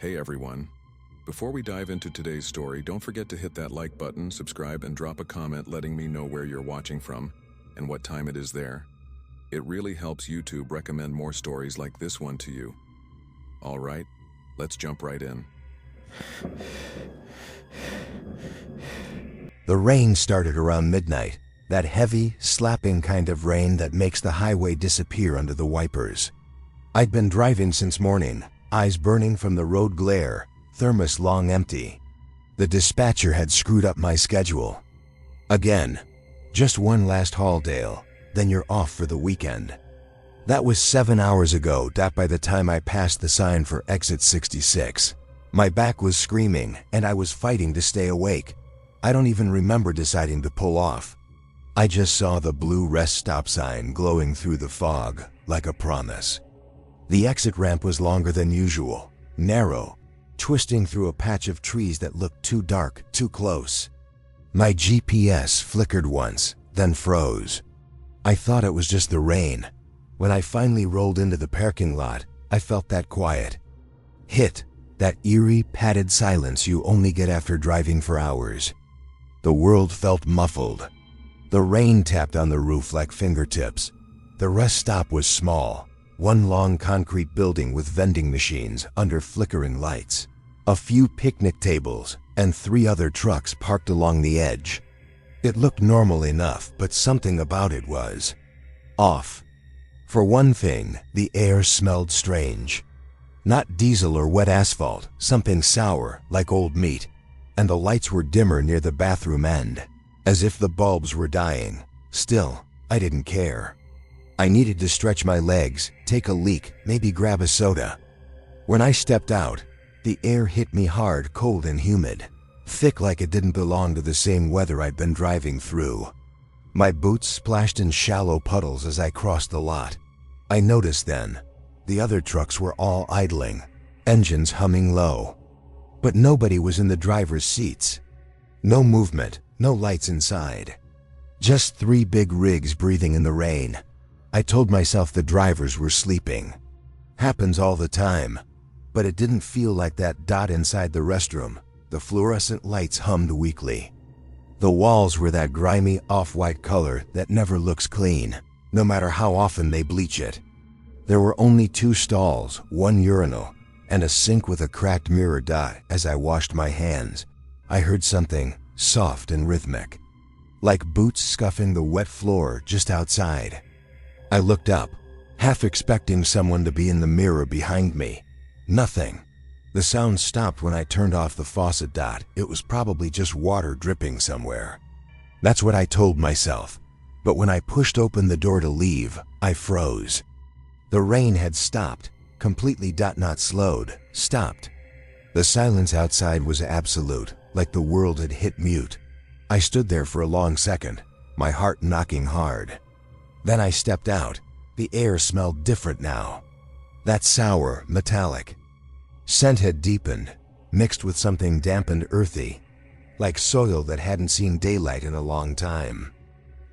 Hey everyone. Before we dive into today's story, don't forget to hit that like button, subscribe, and drop a comment letting me know where you're watching from and what time it is there. It really helps YouTube recommend more stories like this one to you. All right, let's jump right in. The rain started around midnight, that heavy, slapping kind of rain that makes the highway disappear under the wipers. I'd been driving since morning, eyes burning from the road glare, thermos long empty. The dispatcher had screwed up my schedule. Again, just one last haul, Dale, then you're off for the weekend. That was 7 hours ago. By the time I passed the sign for exit 66, my back was screaming and I was fighting to stay awake. I don't even remember deciding to pull off. I just saw the blue rest stop sign glowing through the fog like a promise. The exit ramp was longer than usual, narrow, twisting through a patch of trees that looked too dark, too close. My GPS flickered once, then froze. I thought it was just the rain. When I finally rolled into the parking lot, I felt that quiet. That eerie, padded silence you only get after driving for hours. The world felt muffled. The rain tapped on the roof like fingertips. The rest stop was small, one long concrete building with vending machines under flickering lights, a few picnic tables, and 3 other trucks parked along the edge. It looked normal enough, but something about it was off. For one thing, the air smelled strange. Not diesel or wet asphalt, something sour, like old meat. And the lights were dimmer near the bathroom end, as if the bulbs were dying. Still, I didn't care. I needed to stretch my legs, take a leak, maybe grab a soda. When I stepped out, the air hit me hard, cold and humid, thick like it didn't belong to the same weather I'd been driving through. My boots splashed in shallow puddles as I crossed the lot. I noticed then, the other trucks were all idling, engines humming low. But nobody was in the driver's seats. No movement, no lights inside. Just 3 big rigs breathing in the rain. I told myself the drivers were sleeping. Happens all the time. But it didn't feel like that. Inside the restroom, the fluorescent lights hummed weakly. The walls were that grimy off-white color that never looks clean, no matter how often they bleach it. There were only 2 stalls, 1 urinal, and a sink with a cracked mirror. As I washed my hands, I heard something soft and rhythmic, like boots scuffing the wet floor just outside. I looked up, half expecting someone to be in the mirror behind me. Nothing. The sound stopped when I turned off the faucet. It was probably just water dripping somewhere. That's what I told myself. But when I pushed open the door to leave, I froze. The rain had stopped. Completely. Not slowed, stopped. The silence outside was absolute, like the world had hit mute. I stood there for a long second, my heart knocking hard. Then I stepped out. The air smelled different now. That sour, metallic scent had deepened, mixed with something damp and earthy, like soil that hadn't seen daylight in a long time.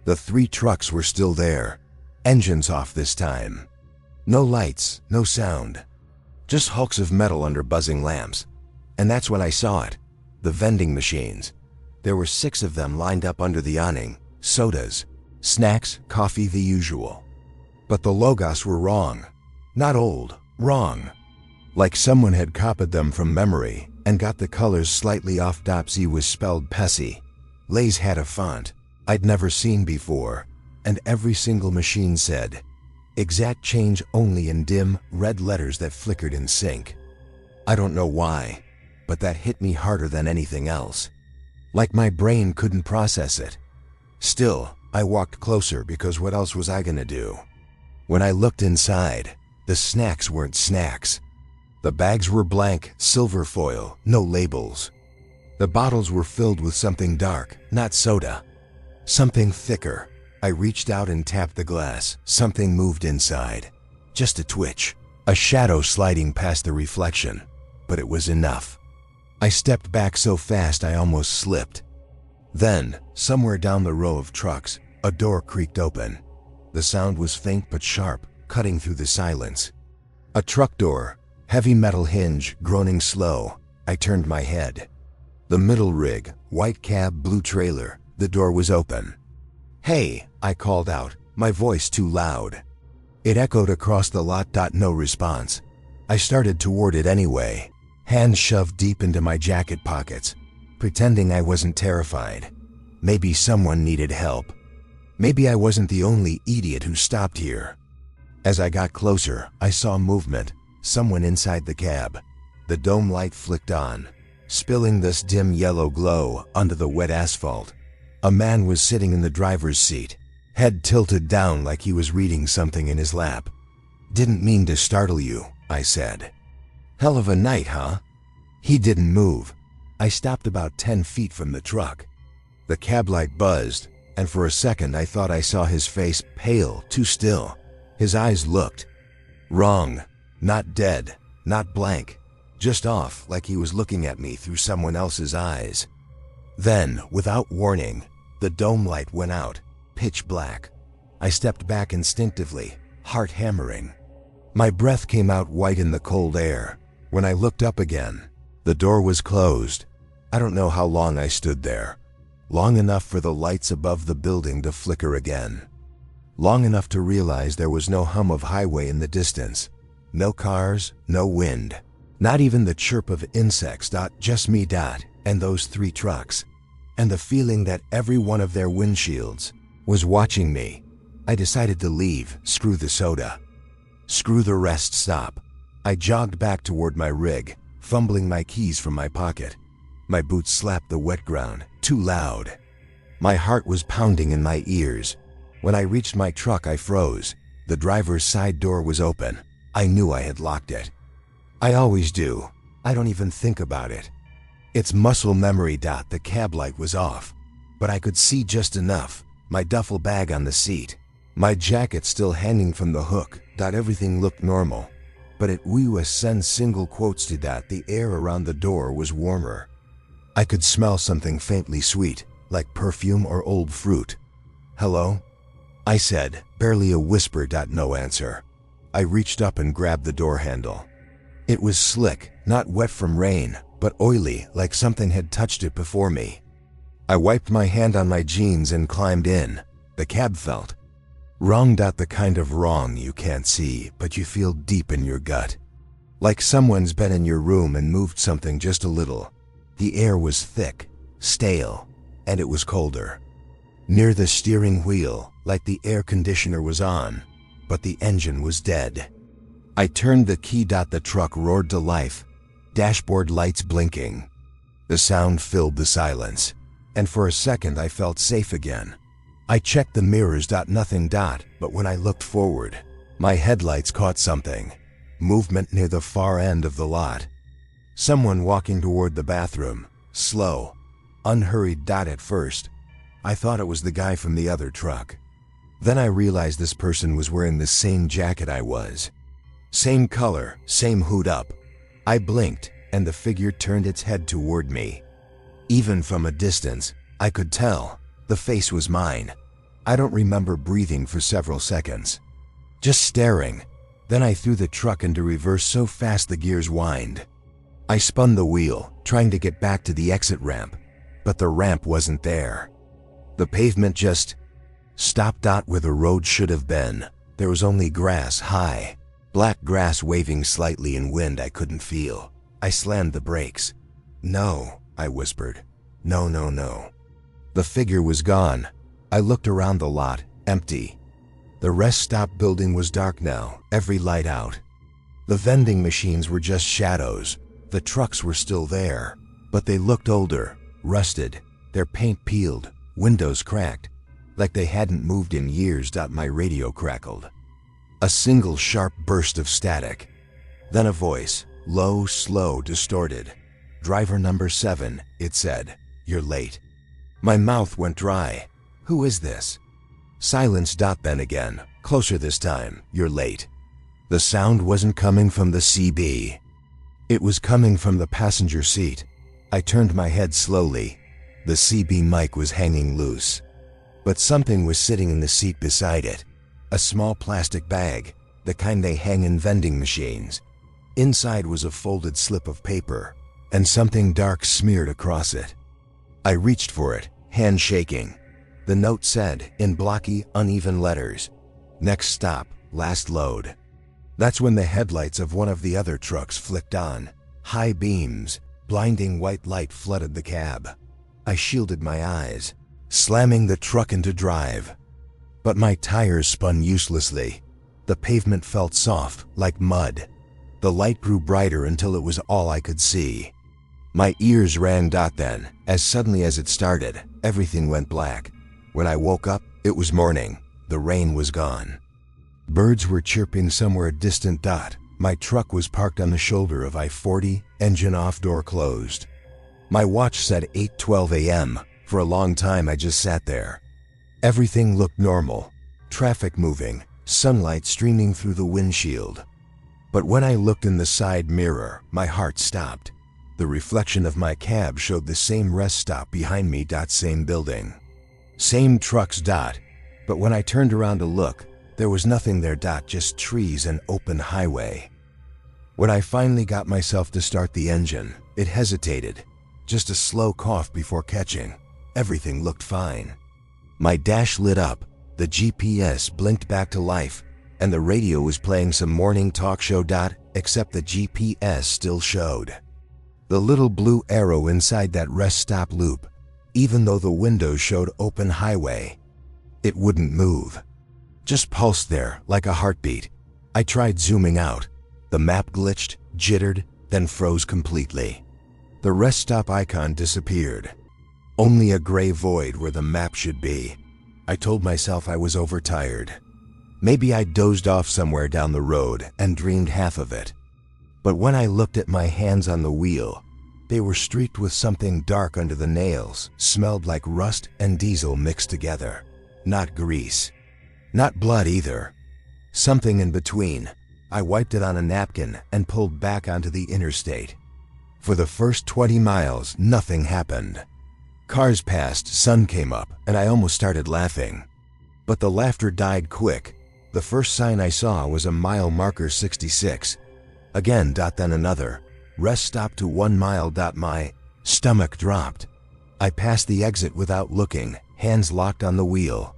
The 3 trucks were still there, engines off this time. No lights, no sound, just hulks of metal under buzzing lamps. And that's when I saw it, the vending machines. There were 6 of them lined up under the awning, sodas, snacks, coffee, the usual. But the logos were wrong. Not old, wrong. Like someone had copied them from memory and got the colors slightly off. Z was spelled Pessy. Lay's had a font I'd never seen before, and every single machine said exact change only in dim, red letters that flickered in sync. I don't know why, but that hit me harder than anything else. Like my brain couldn't process it. Still, I walked closer because what else was I gonna do? When I looked inside, the snacks weren't snacks. The bags were blank, silver foil, no labels. The bottles were filled with something dark, not soda. Something thicker. I reached out and tapped the glass. Something moved inside. Just a twitch. A shadow sliding past the reflection. But it was enough. I stepped back so fast I almost slipped. Then, somewhere down the row of trucks, a door creaked open. The sound was faint but sharp, cutting through the silence. A truck door, Heavy metal hinge, groaning slow. I turned my head. The middle rig, white cab, blue trailer. The door was open. "Hey," I called out, my voice too loud. It echoed across the lot. No response. I started toward it anyway, hands shoved deep into my jacket pockets, pretending I wasn't terrified. Maybe someone needed help. Maybe I wasn't the only idiot who stopped here. As I got closer, I saw movement, someone inside the cab. The dome light flicked on, spilling this dim yellow glow onto the wet asphalt. A man was sitting in the driver's seat, head tilted down like he was reading something in his lap. "Didn't mean to startle you," I said. "Hell of a night, huh?" He didn't move. I stopped about 10 feet from the truck. The cab light buzzed, and for a second I thought I saw his face, pale, too still. His eyes looked wrong, not dead, not blank, just off, like he was looking at me through someone else's eyes. Then, without warning, the dome light went out, pitch black. I stepped back instinctively, heart hammering. My breath came out white in the cold air. When I looked up again, the door was closed. I don't know how long I stood there. Long enough for the lights above the building to flicker again. Long enough to realize there was no hum of highway in the distance. No cars, no wind. Not even the chirp of insects. Just me, and those 3 trucks. And the feeling that every one of their windshields was watching me. I decided to leave. Screw the soda. Screw the rest stop. I jogged back toward my rig, fumbling my keys from my pocket. My boots slapped the wet ground, too loud. My heart was pounding in my ears. When I reached my truck, I froze. The driver's side door was open. I knew I had locked it. I always do. I don't even think about it. It's muscle memory. The cab light was off, but I could see just enough. My duffel bag on the seat. My jacket still hanging from the hook. Everything looked normal. But it was send single quotes to the air around the door was warmer. I could smell something faintly sweet, like perfume or old fruit. "Hello?" I said, barely a whisper. No answer. I reached up and grabbed the door handle. It was slick, not wet from rain, but oily, like something had touched it before me. I wiped my hand on my jeans and climbed in. The cab felt wrong. The kind of wrong you can't see, but you feel deep in your gut. Like someone's been in your room and moved something just a little. The air was thick, stale, and it was colder. Near the steering wheel, like the air conditioner was on, but the engine was dead. I turned the key. The truck roared to life, dashboard lights blinking. The sound filled the silence, and for a second I felt safe again. I checked the mirrors. Nothing. But when I looked forward, my headlights caught something. Movement near the far end of the lot. Someone walking toward the bathroom, slow, unhurried. At first, I thought it was the guy from the other truck. Then I realized this person was wearing the same jacket I was. Same color, same hood up. I blinked, and the figure turned its head toward me. Even from a distance, I could tell the face was mine. I don't remember breathing for several seconds. Just staring. Then I threw the truck into reverse so fast the gears whined. I spun the wheel, trying to get back to the exit ramp, but the ramp wasn't there. The pavement just stopped. Where the road should have been, there was only grass, high, black grass waving slightly in wind I couldn't feel. I slammed the brakes. "No," I whispered. "No, no, no." The figure was gone. I looked around the lot, empty. The rest stop building was dark now, every light out. The vending machines were just shadows. The trucks were still there, but they looked older, rusted, their paint peeled, windows cracked, like they hadn't moved in years. My radio crackled. A single sharp burst of static. Then a voice, low, slow, distorted. "Driver number 7, it said. You're late." My mouth went dry. "Who is this?" Silence. Then again, closer this time. "You're late." The sound wasn't coming from the CB. It was coming from the passenger seat. I turned my head slowly. The CB mic was hanging loose, but something was sitting in the seat beside it. A small plastic bag, the kind they hang in vending machines. Inside was a folded slip of paper, and something dark smeared across it. I reached for it, hand shaking. The note said, in blocky, uneven letters, "Next stop, last load." That's when the headlights of one of the other trucks flicked on. High beams, blinding white light flooded the cab. I shielded my eyes, slamming the truck into drive. But my tires spun uselessly. The pavement felt soft, like mud. The light grew brighter until it was all I could see. My ears rang then. As suddenly as it started, everything went black. When I woke up, it was morning. The rain was gone. Birds were chirping somewhere distant. My truck was parked on the shoulder of I-40, engine off, door closed. My watch said 8:12 a.m. For a long time I just sat there. Everything looked normal. Traffic moving, sunlight streaming through the windshield. But when I looked in the side mirror, my heart stopped. The reflection of my cab showed the same rest stop behind me. Same building. Same trucks. But when I turned around to look, there was nothing there. Just trees and open highway. When I finally got myself to start the engine, it hesitated. Just a slow cough before catching. Everything looked fine. My dash lit up, the GPS blinked back to life, and the radio was playing some morning talk show. Except the GPS still showed the little blue arrow inside that rest stop loop. Even though the windows showed open highway, it wouldn't move. Just pulsed there like a heartbeat. I tried zooming out. The map glitched, jittered, then froze completely. The rest stop icon disappeared. Only a gray void where the map should be. I told myself I was overtired. Maybe I dozed off somewhere down the road and dreamed half of it. But when I looked at my hands on the wheel, they were streaked with something dark under the nails, smelled like rust and diesel mixed together. Not grease. Not blood either. Something in between. I wiped it on a napkin and pulled back onto the interstate. For the first 20 miles, nothing happened. Cars passed, sun came up, and I almost started laughing. But the laughter died quick. The first sign I saw was a mile marker 66. Again, then another. Rest stop to 1 mile. My stomach dropped. I passed the exit without looking, hands locked on the wheel.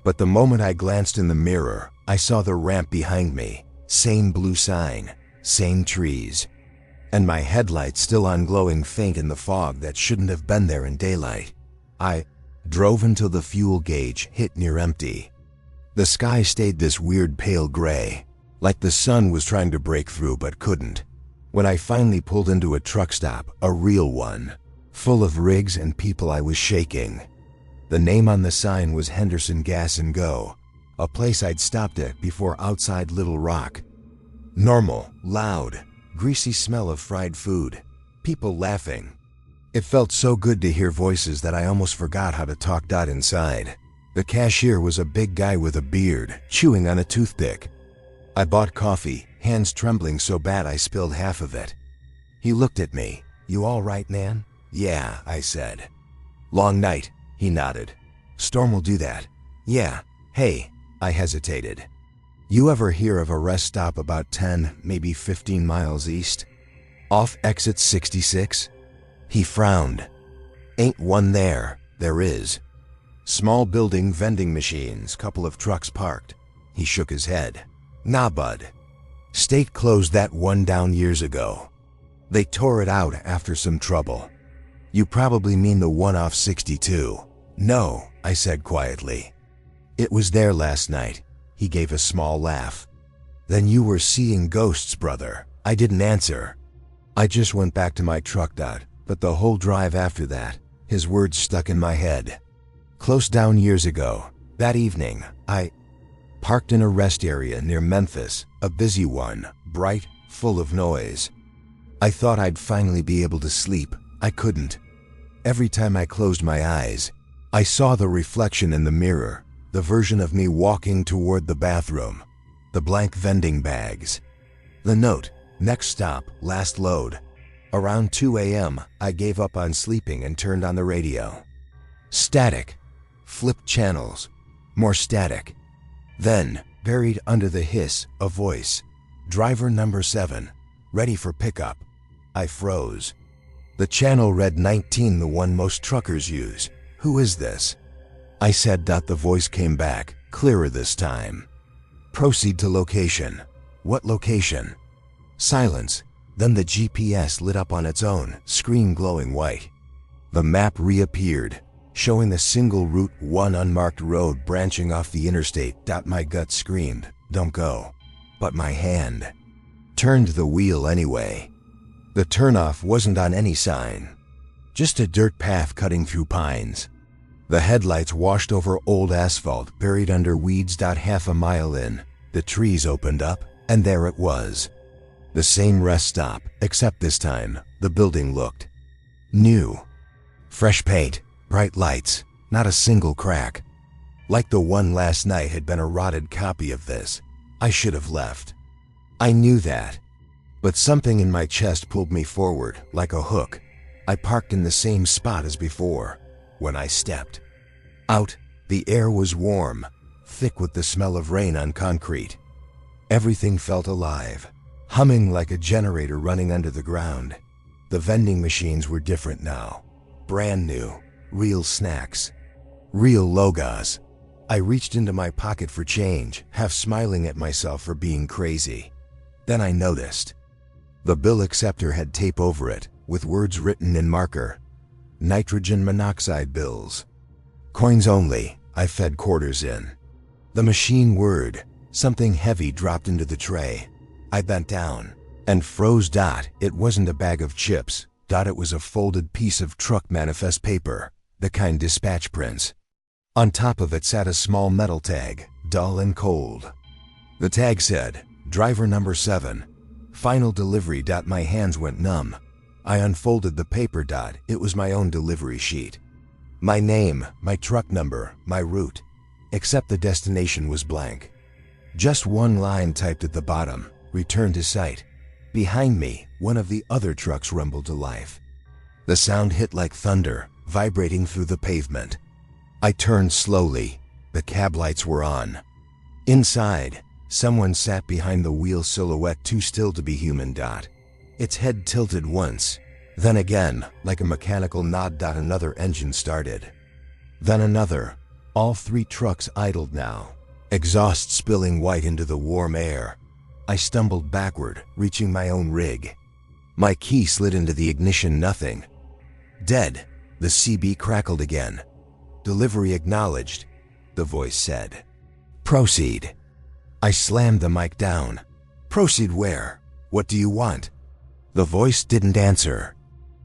But the moment I glanced in the mirror, I saw the ramp behind me. Same blue sign, same trees. And my headlights still on, glowing faint in the fog that shouldn't have been there in daylight. I drove until the fuel gauge hit near empty. The sky stayed this weird pale gray, like the sun was trying to break through but couldn't. When I finally pulled into a truck stop, a real one, full of rigs and people, I was shaking. The name on the sign was Henderson Gas and Go, a place I'd stopped at before outside Little Rock. Normal, loud, greasy smell of fried food, people laughing. It felt so good to hear voices that I almost forgot how to talk. Inside, the cashier was a big guy with a beard, chewing on a toothpick. I bought coffee, hands trembling so bad I spilled half of it. He looked at me. "You all right, Nan?" "Yeah," I said. "Long night," he nodded. "Storm will do that." "Yeah." "Hey," I hesitated. "You ever hear of a rest stop about 10, maybe 15 miles east? Off exit 66? He frowned. "Ain't one there." "There is. Small building, vending machines, couple of trucks parked." He shook his head. "Nah, bud. State closed that one down years ago. They tore it out after some trouble." "You probably mean the one off 62. "No," I said quietly. "It was there last night." He gave a small laugh. "Then you were seeing ghosts, brother." I didn't answer. I just went back to my truck. But the whole drive after that, his words stuck in my head. Close down years ago, that evening, I parked in a rest area near Memphis, a busy one, bright, full of noise. I thought I'd finally be able to sleep. I couldn't. Every time I closed my eyes, I saw the reflection in the mirror, the version of me walking toward the bathroom, the blank vending bags. The note, "Next stop, last load." Around 2 a.m., I gave up on sleeping and turned on the radio. Static. Flipped channels. More static. Then, buried under the hiss, a voice. "Driver number 7. ready for pickup. I froze. The channel read 19, the one most truckers use. Who is this? I said. The voice came back, clearer this time. Proceed to location. What location? Silence. Then the GPS lit up on its own, screen glowing white. The map reappeared, showing the single route, one unmarked road branching off the interstate. My gut screamed, don't go. But my hand turned the wheel anyway. The turnoff wasn't on any sign, just a dirt path cutting through pines. The headlights washed over old asphalt buried under weeds. Half a mile in, the trees opened up, and there it was. The same rest stop, except this time, the building looked new. Fresh paint, bright lights, not a single crack. Like the one last night had been a rotted copy of this. I should have left. I knew that. But something in my chest pulled me forward, like a hook. I parked in the same spot as before. When I stepped out, the air was warm, thick with the smell of rain on concrete. Everything felt alive, humming like a generator running under the ground. The vending machines were different now. Brand new, real snacks, real logos. I reached into my pocket for change, half smiling at myself for being crazy. Then I noticed. The bill acceptor had tape over it, with words written in marker. Nitrogen monoxide bills. Coins only. I fed quarters in. The machine whirred. Something heavy dropped into the tray. I bent down and froze. It wasn't a bag of chips. It was a folded piece of truck manifest paper, the kind dispatch prints. On top of it sat a small metal tag, dull and cold. The tag said, Driver number 7. Final delivery. My hands went numb. I unfolded the paper. It was my own delivery sheet. My name, my truck number, my route. Except the destination was blank. Just one line typed at the bottom, return to site. Behind me, one of the other trucks rumbled to life. The sound hit like thunder, vibrating through the pavement. I turned slowly. The cab lights were on. Inside, someone sat behind the wheel, silhouette too still to be human. Its head tilted once, then again, like a mechanical nod. Another engine started. Then another. All 3 trucks idled now, exhaust spilling white into the warm air. I stumbled backward, reaching my own rig. My key slid into the ignition. Nothing. Dead. The CB crackled again. Delivery acknowledged, the voice said. Proceed. I slammed the mic down. Proceed where? What do you want? The voice didn't answer.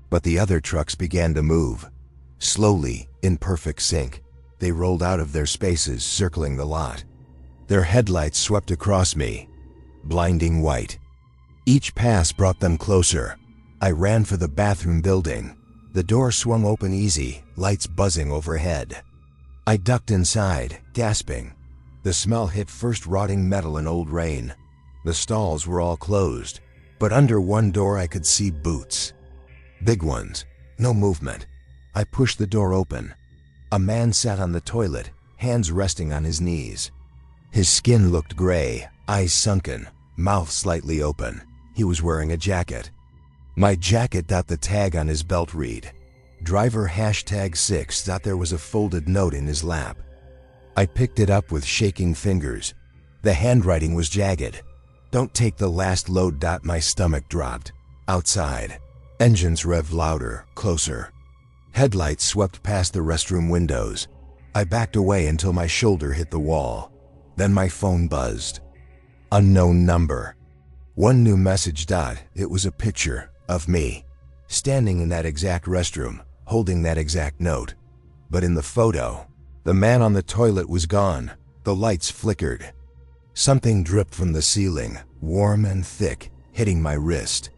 But the other trucks began to move. Slowly, in perfect sync, they rolled out of their spaces, circling the lot. Their headlights swept across me, blinding white. Each pass brought them closer. I ran for the bathroom building. The door swung open easy, lights buzzing overhead. I ducked inside, gasping. The smell hit first rotting metal and old rain. The stalls were all closed, but under one door I could see boots. Big ones, no movement. I pushed the door open. A man sat on the toilet, hands resting on his knees. His skin looked gray, eyes sunken, mouth slightly open. He was wearing a jacket. My jacket. The tag on his belt read, Driver #6. There was a folded note in his lap. I picked it up with shaking fingers. The handwriting was jagged. Don't take the last load. My stomach dropped. Outside, engines revved louder, closer. Headlights swept past the restroom windows. I backed away until my shoulder hit the wall. Then my phone buzzed. Unknown number. One new message. It was a picture of me, standing in that exact restroom, holding that exact note. But in the photo, the man on the toilet was gone. The lights flickered. Something dripped from the ceiling, warm and thick, hitting my wrist.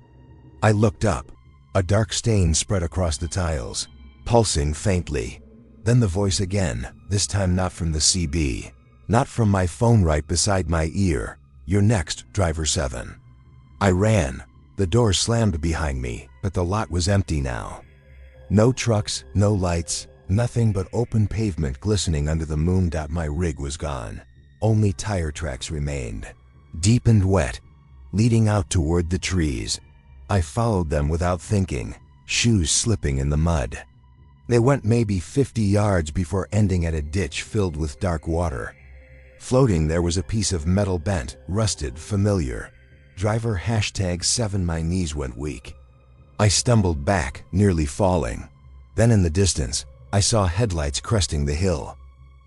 I looked up. A dark stain spread across the tiles, pulsing faintly. Then the voice again, this time not from the CB, not from my phone right beside my ear. You're next, Driver 7. I ran. The door slammed behind me, but the lot was empty now. No trucks, no lights, nothing but open pavement glistening under the moon. My rig was gone. Only tire tracks remained, deep and wet. leading out toward the trees. I followed them without thinking, shoes slipping in the mud. They went maybe 50 yards before ending at a ditch filled with dark water. Floating there was a piece of metal bent, rusted, familiar. Driver #7 my knees went weak. I stumbled back, nearly falling. Then in the distance, I saw headlights cresting the hill.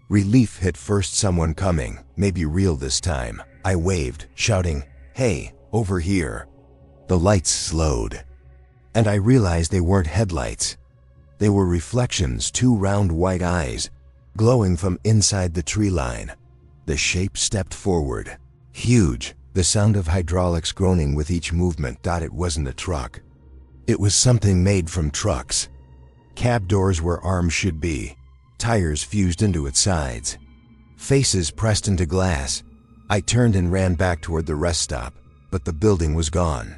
Relief hit first, someone coming, maybe real this time. I waved, shouting, "Hey, over here." The lights slowed, and I realized they weren't headlights. They were reflections, two round white eyes, glowing from inside the tree line. The shape stepped forward, huge, the sound of hydraulics groaning with each movement. It wasn't a truck. It was something made from trucks. Cab doors where arms should be, tires fused into its sides, faces pressed into glass. I turned and ran back toward the rest stop, but the building was gone.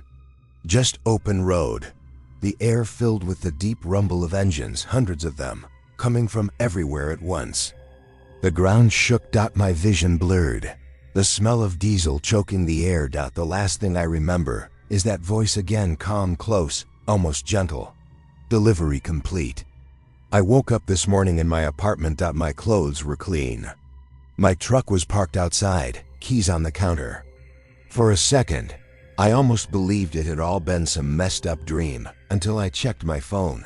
Just open road. The air filled with the deep rumble of engines, hundreds of them, coming from everywhere at once. The ground shook. My vision blurred. The smell of diesel choking the air. The last thing I remember is that voice again, calm, close, almost gentle. Delivery complete. I woke up this morning in my apartment. My clothes were clean. My truck was parked outside, keys on the counter. For a second, I almost believed it had all been some messed up dream, until I checked my phone.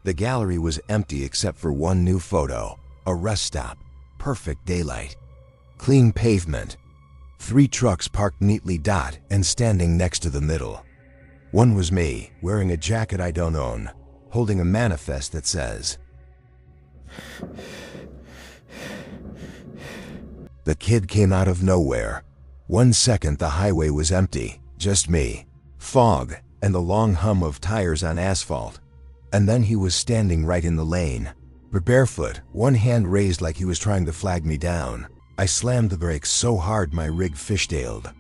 The gallery was empty except for one new photo, a rest stop, perfect daylight, clean pavement, 3 trucks parked neatly. And standing next to the middle. One was me, wearing a jacket I don't own, holding a manifest that says, The kid came out of nowhere. 1 second the highway was empty, just me, fog, and the long hum of tires on asphalt. And then he was standing right in the lane, barefoot, one hand raised like he was trying to flag me down. I slammed the brakes so hard my rig fishtailed.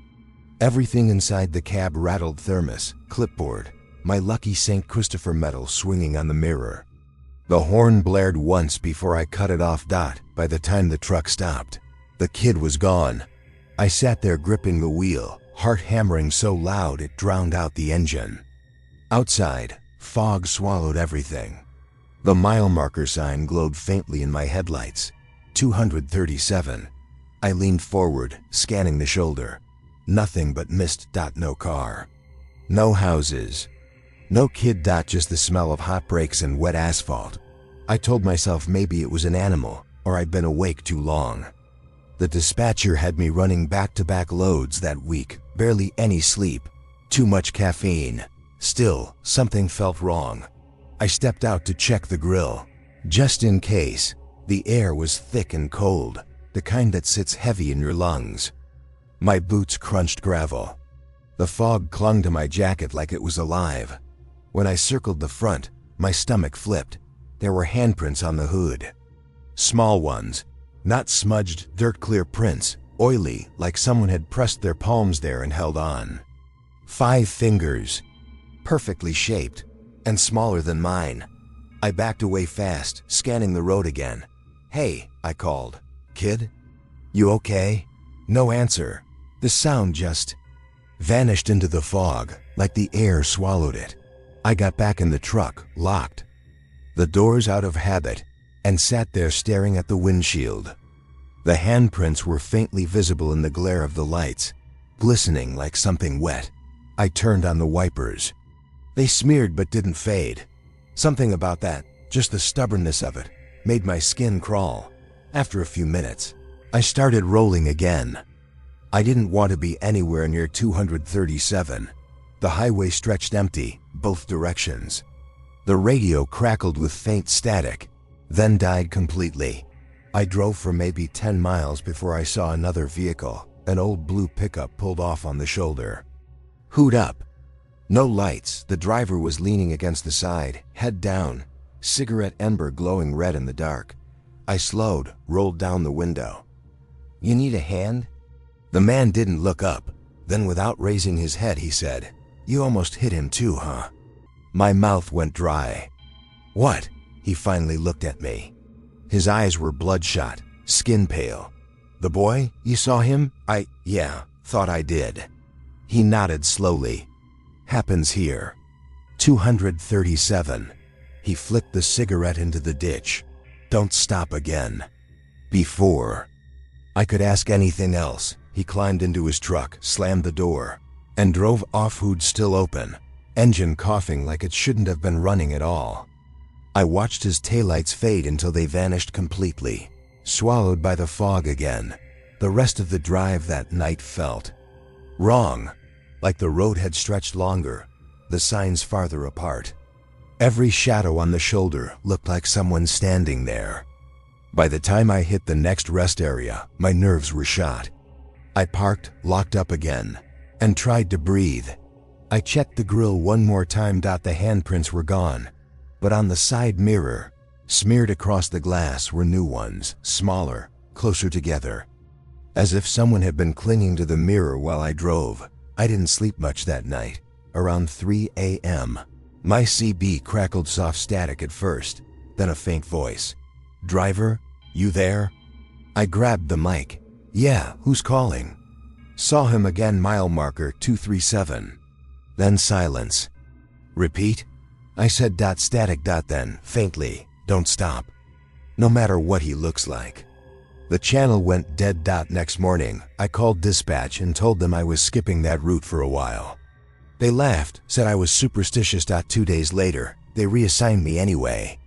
Everything inside the cab rattled, thermos, clipboard, my lucky St. Christopher medal swinging on the mirror. The horn blared once before I cut it off. By the time the truck stopped, the kid was gone. I sat there gripping the wheel, heart hammering so loud it drowned out the engine. Outside, fog swallowed everything. The mile marker sign glowed faintly in my headlights. 237. I leaned forward, scanning the shoulder. Nothing but mist. No car. No houses. No kid. Just the smell of hot brakes and wet asphalt. I told myself maybe it was an animal, or I'd been awake too long. The dispatcher had me running back-to-back loads that week, barely any sleep, too much caffeine. Still, something felt wrong. I stepped out to check the grill, just in case. The air was thick and cold, the kind that sits heavy in your lungs. My boots crunched gravel. The fog clung to my jacket like it was alive. When I circled the front, my stomach flipped. There were handprints on the hood. Small ones, not smudged, dirt-clear prints, oily, like someone had pressed their palms there and held on. 5 fingers, perfectly shaped, and smaller than mine. I backed away fast, scanning the road again. "Hey," I called. "Kid? You okay?" No answer. The sound just vanished into the fog, like the air swallowed it. I got back in the truck, locked the doors out of habit, and sat there staring at the windshield. The handprints were faintly visible in the glare of the lights, glistening like something wet. I turned on the wipers. They smeared but didn't fade. Something about that, just the stubbornness of it, made my skin crawl. After a few minutes, I started rolling again. I didn't want to be anywhere near 237. The highway stretched empty, both directions. The radio crackled with faint static, then died completely. I drove for maybe 10 miles before I saw another vehicle, an old blue pickup pulled off on the shoulder. Hood up. No lights. The driver was leaning against the side, head down, cigarette ember glowing red in the dark. I slowed, rolled down the window. "You need a hand?" The man didn't look up. Then without raising his head he said, "You almost hit him too, huh?" My mouth went dry. "What?" He finally looked at me. His eyes were bloodshot, skin pale. "The boy? You saw him?" Yeah, thought I did." He nodded slowly. Happens here. 237. He flicked the cigarette into the ditch. Don't stop again. Before I could ask anything else, he climbed into his truck, slammed the door, and drove off, hood still open, engine coughing like it shouldn't have been running at all. I watched his taillights fade until they vanished completely, swallowed by the fog again. The rest of the drive that night felt wrong, like the road had stretched longer, the signs farther apart. Every shadow on the shoulder looked like someone standing there. By the time I hit the next rest area, my nerves were shot. I parked, locked up again, and tried to breathe. I checked the grill one more time. The handprints were gone, but on the side mirror, smeared across the glass, were new ones, smaller, closer together. As if someone had been clinging to the mirror while I drove. I didn't sleep much that night. Around 3 a.m., my CB crackled soft static at first, then a faint voice. "Driver, you there?" I grabbed the mic. "Yeah, who's calling?" Saw him again, mile marker 237. Then silence. "Repeat?" I said. Static. Then, faintly, "Don't stop. No matter what he looks like." The channel went dead. Next morning, I called dispatch and told them I was skipping that route for a while. They laughed, said I was superstitious. 2 days later, they reassigned me anyway.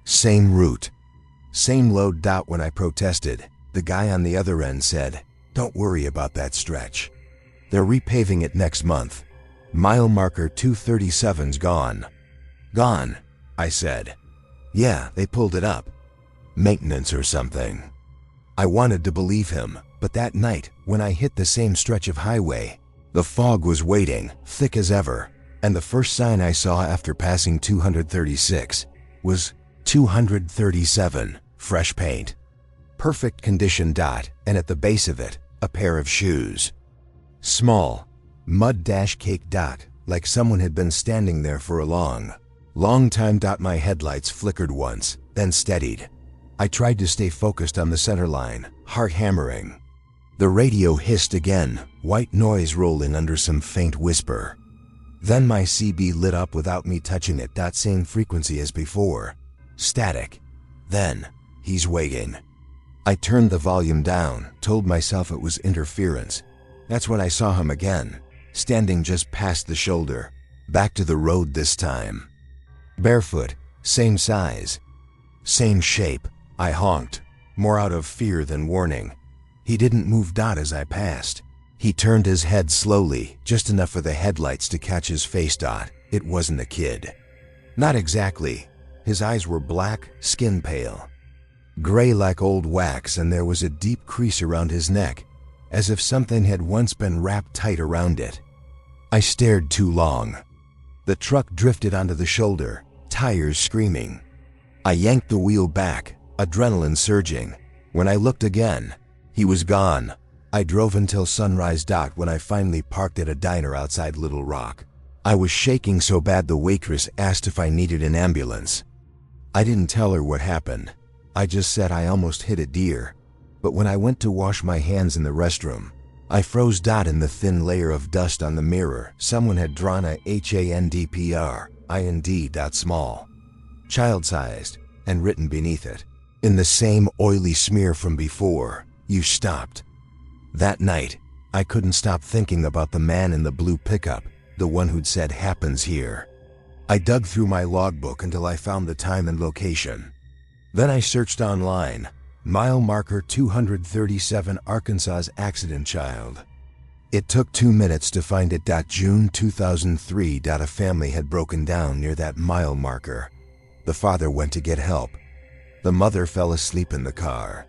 Same route, same load. When I protested, the guy on the other end said, "Don't worry about that stretch. They're repaving it next month. Mile marker 237's gone." "Gone?" I said. "Yeah, they pulled it up. Maintenance or something." I wanted to believe him, but that night, when I hit the same stretch of highway, the fog was waiting, thick as ever, and the first sign I saw after passing 236 was 237, fresh paint. Perfect condition. And at the base of it, a pair of shoes. Small, mud cake. Like someone had been standing there for a long time. My headlights flickered once, then steadied. I tried to stay focused on the center line, heart hammering. The radio hissed again, white noise rolling under some faint whisper. Then my CB lit up without me touching it. Same frequency as before. Static. Then, "He's waiting." I turned the volume down, told myself it was interference. That's when I saw him again, standing just past the shoulder, back to the road this time. Barefoot, same size, same shape. I honked, more out of fear than warning. He didn't move. As I passed, he turned his head slowly, just enough for the headlights to catch his face. It wasn't a kid. Not exactly. His eyes were black, skin pale, gray like old wax, and there was a deep crease around his neck, as if something had once been wrapped tight around it. I stared too long. The truck drifted onto the shoulder, tires screaming. I yanked the wheel back, adrenaline surging. When I looked again, he was gone. I drove until sunrise. When I finally parked at a diner outside Little Rock, I was shaking so bad the waitress asked if I needed an ambulance. I didn't tell her what happened. I just said I almost hit a deer. But when I went to wash my hands in the restroom, I froze. In the thin layer of dust on the mirror, someone had drawn a HANDPRIND. Small, child-sized, and written beneath it, in the same oily smear from before, "You stopped." That night, I couldn't stop thinking about the man in the blue pickup, the one who'd said "Happens here." I dug through my logbook until I found the time and location. Then I searched online. Mile marker 237, Arkansas's accident child. It took 2 minutes to find it. June 2003. A family had broken down near that mile marker. The father went to get help. The mother fell asleep in the car.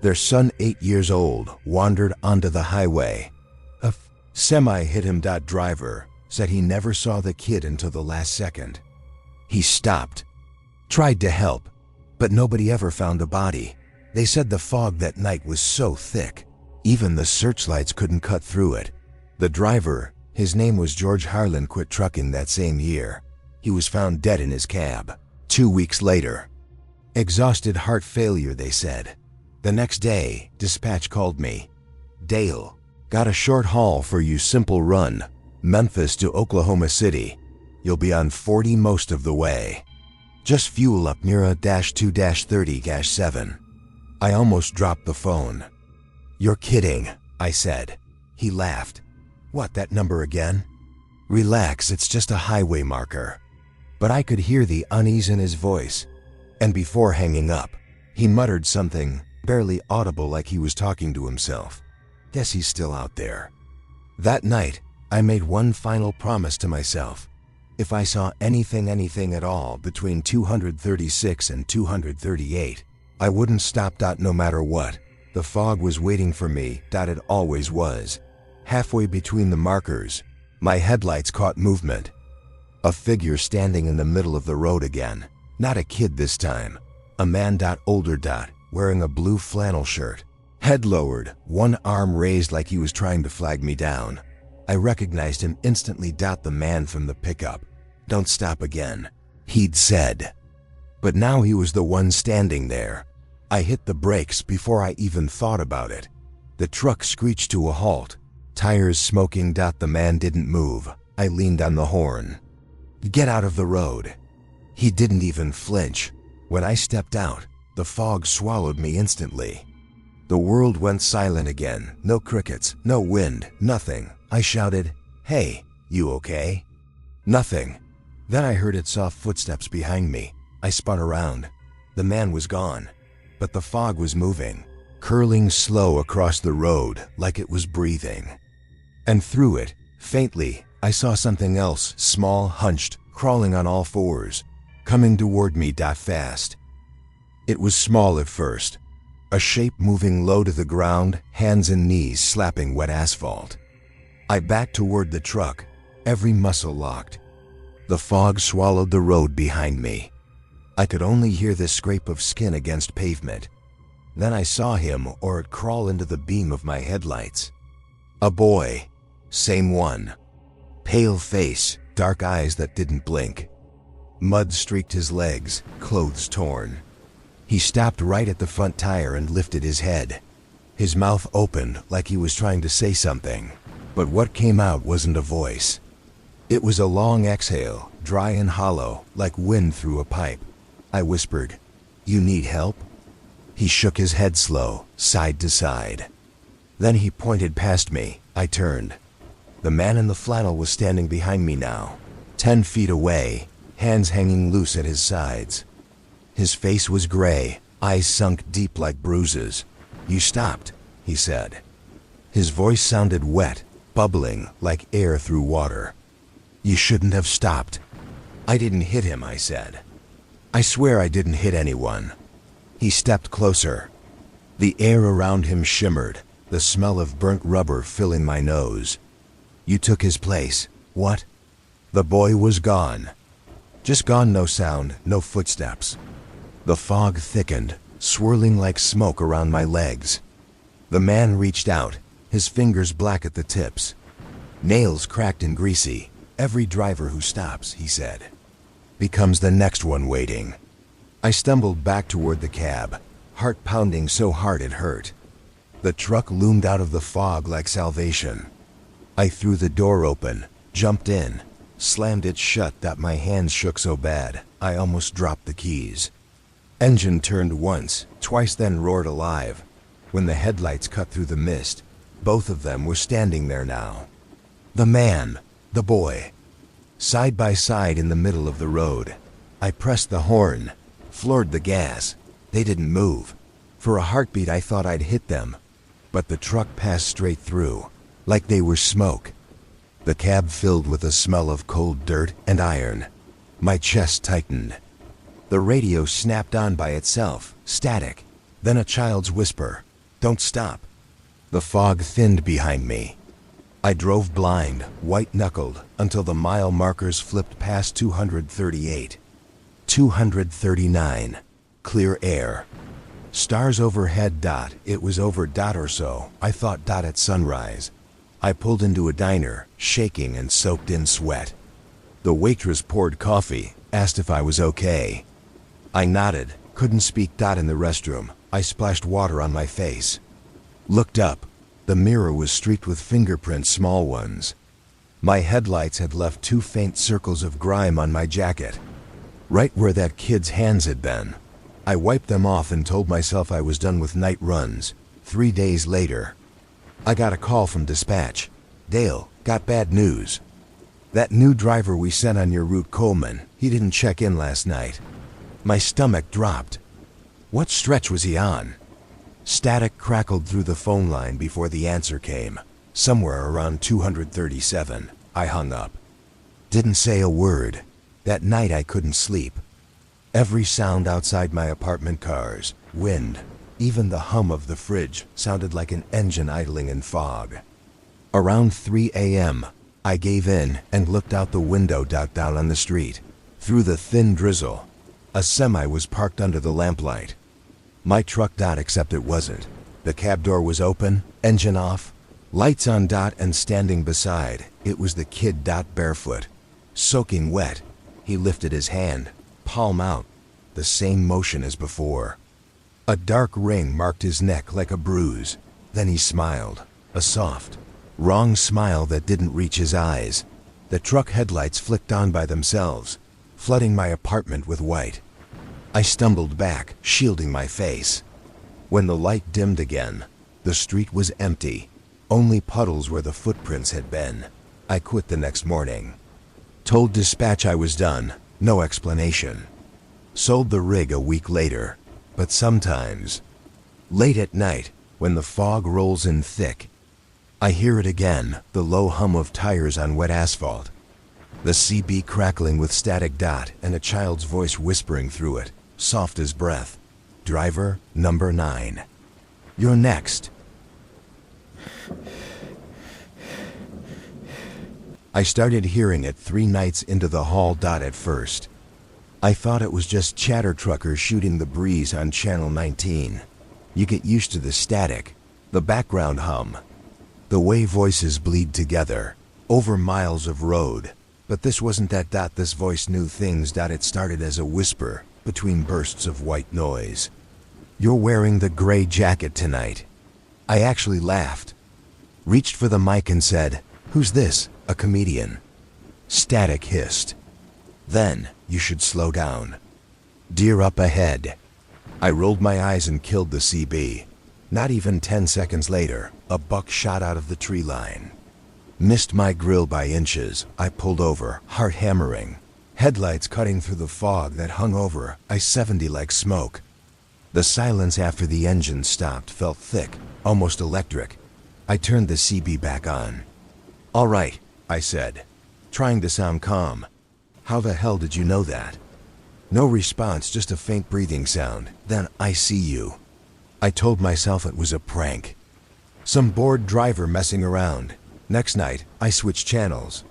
Their son, 8 years old, wandered onto the highway. A semi hit him. Driver said he never saw the kid until the last second. He stopped, tried to help, but nobody ever found a body. They said the fog that night was so thick, even the searchlights couldn't cut through it. The driver, his name was George Harlan, quit trucking that same year. He was found dead in his cab 2 weeks later. Exhausted heart failure, they said. The next day, dispatch called me. "Dale, Got a short haul for you, simple run. Memphis to Oklahoma City. You'll be on 40 most of the way. Just fuel up near a -2-30-7. I almost dropped the phone. You're kidding, I said. He laughed. What, that number again? Relax, it's just a highway marker. But I could hear the unease in his voice. And before hanging up, he muttered something barely audible, like he was talking to himself. Guess he's still out there. That night, I made one final promise to myself. If I saw anything at all between 236 and 238, I wouldn't stop. No matter what. The fog was waiting for me. It always was. Halfway between the markers, my headlights caught movement. A figure standing in the middle of the road again. Not a kid this time. A man. Older. Wearing a blue flannel shirt. Head lowered, one arm raised like he was trying to flag me down. I recognized him instantly. The man from the pickup. Don't stop again, he'd said. But now he was the one standing there. I hit the brakes before I even thought about it. The truck screeched to a halt, tires smoking. The man didn't move. I leaned on the horn. Get out of the road. He didn't even flinch. When I stepped out, the fog swallowed me instantly. The world went silent again. No crickets, no wind, nothing. I shouted, "Hey, you okay?" Nothing. Then I heard soft footsteps behind me. I spun around. The man was gone, but the fog was moving, curling slow across the road like it was breathing. And through it, faintly, I saw something else, small, hunched, crawling on all fours, coming toward me. Fast. It was small at first, a shape moving low to the ground, hands and knees slapping wet asphalt. I backed toward the truck, every muscle locked. The fog swallowed the road behind me. I could only hear the scrape of skin against pavement. Then I saw him or it crawl into the beam of my headlights. A boy. Same one. Pale face, dark eyes that didn't blink. Mud streaked his legs, clothes torn. He stopped right at the front tire and lifted his head. His mouth opened like he was trying to say something, but what came out wasn't a voice. It was a long exhale, dry and hollow, like wind through a pipe. I whispered, "You need help?" He shook his head slow, side to side. Then he pointed past me. I turned. The man in the flannel was standing behind me now, 10 feet away, hands hanging loose at his sides. His face was gray, eyes sunk deep like bruises. "You stopped," he said. His voice sounded wet, bubbling like air through water. "You shouldn't have stopped." "I didn't hit him," I said. "I swear I didn't hit anyone." He stepped closer. The air around him shimmered, the smell of burnt rubber filling my nose. "You took his place." "What?" The boy was gone. Just gone, no sound, no footsteps. The fog thickened, swirling like smoke around my legs. The man reached out, his fingers black at the tips. Nails cracked and greasy. "Every driver who stops," he said, "becomes the next one waiting." I stumbled back toward the cab, heart pounding so hard it hurt. The truck loomed out of the fog like salvation. I threw the door open, jumped in, slammed it shut that my hands shook so bad I almost dropped the keys. Engine turned once, twice, then roared alive. When the headlights cut through the mist, both of them were standing there now. The man, the boy, side by side in the middle of the road. I pressed the horn, floored the gas. They didn't move. For a heartbeat I thought I'd hit them, but the truck passed straight through, like they were smoke. The cab filled with a smell of cold dirt and iron. My chest tightened. The radio snapped on by itself, static. Then a child's whisper, "Don't stop." The fog thinned behind me. I drove blind, white-knuckled, until the mile markers flipped past 238. 239. Clear air. Stars overhead. It was over or so. I thought at sunrise. I pulled into a diner, shaking and soaked in sweat. The waitress poured coffee, asked if I was okay. I nodded, couldn't speak. In the restroom, I splashed water on my face. Looked up. The mirror was streaked with fingerprints, small ones. My headlights had left 2 faint circles of grime on my jacket, right where that kid's hands had been. I wiped them off and told myself I was done with night runs. 3 days later, I got a call from dispatch. "Dale, got bad news. That new driver we sent on your route, Coleman, he didn't check in last night." My stomach dropped. What stretch was he on? Static crackled through the phone line before the answer came. Somewhere around 237. I hung up. Didn't say a word. That night I couldn't sleep. Every sound outside my apartment, cars, wind, even the hum of the fridge, sounded like an engine idling in fog. Around 3 a.m., I gave in and looked out the window down on the street. Through the thin drizzle, a semi was parked under the lamplight. My truck, except it wasn't. The cab door was open, engine off, lights on, and standing beside, it was the kid, barefoot, soaking wet. He lifted his hand, palm out, the same motion as before. A dark ring marked his neck like a bruise. Then he smiled, a soft, wrong smile that didn't reach his eyes. The truck headlights flicked on by themselves, flooding my apartment with white. I stumbled back, shielding my face. When the light dimmed again, the street was empty, only puddles where the footprints had been. I quit the next morning. Told dispatch I was done, no explanation. Sold the rig a week later, but sometimes, late at night, when the fog rolls in thick, I hear it again, the low hum of tires on wet asphalt. The CB crackling with static, and a child's voice whispering through it, soft as breath. "Driver number 9. You're next." I started hearing it 3 nights into the haul. At first, I thought it was just chatter truckers shooting the breeze on Channel 19. You get used to the static, the background hum, the way voices bleed together, over miles of road. But this wasn't that. This voice knew things. It started as a whisper, between bursts of white noise. "You're wearing the gray jacket tonight." I actually laughed, reached for the mic and said, "Who's this, a comedian?" Static hissed. "Then, you should slow down. Deer up ahead." I rolled my eyes and killed the CB. Not even 10 seconds later, a buck shot out of the tree line. Missed my grill by inches. I pulled over, heart hammering, headlights cutting through the fog that hung over I-70 like smoke. The silence after the engine stopped felt thick, almost electric. I turned the CB back on. "All right," I said, trying to sound calm. "How the hell did you know that?" No response, just a faint breathing sound. Then, "I see you." I told myself it was a prank. Some bored driver messing around. Next night, I switched channels.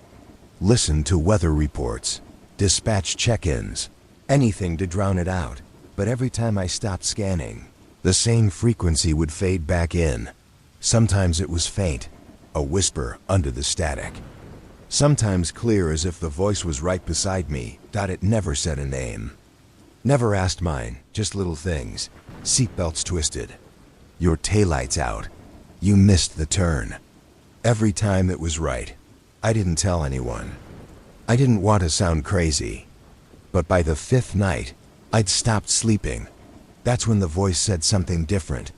Listened to weather reports, dispatch check-ins, anything to drown it out. But every time I stopped scanning, the same frequency would fade back in. Sometimes it was faint, a whisper under the static. Sometimes clear, as if the voice was right beside me. It never said a name. Never asked mine, just little things. Seatbelts twisted. "Your taillight's out. You missed the turn." Every time it was right. I didn't tell anyone. I didn't want to sound crazy. But by the 5th night, I'd stopped sleeping. That's when the voice said something different.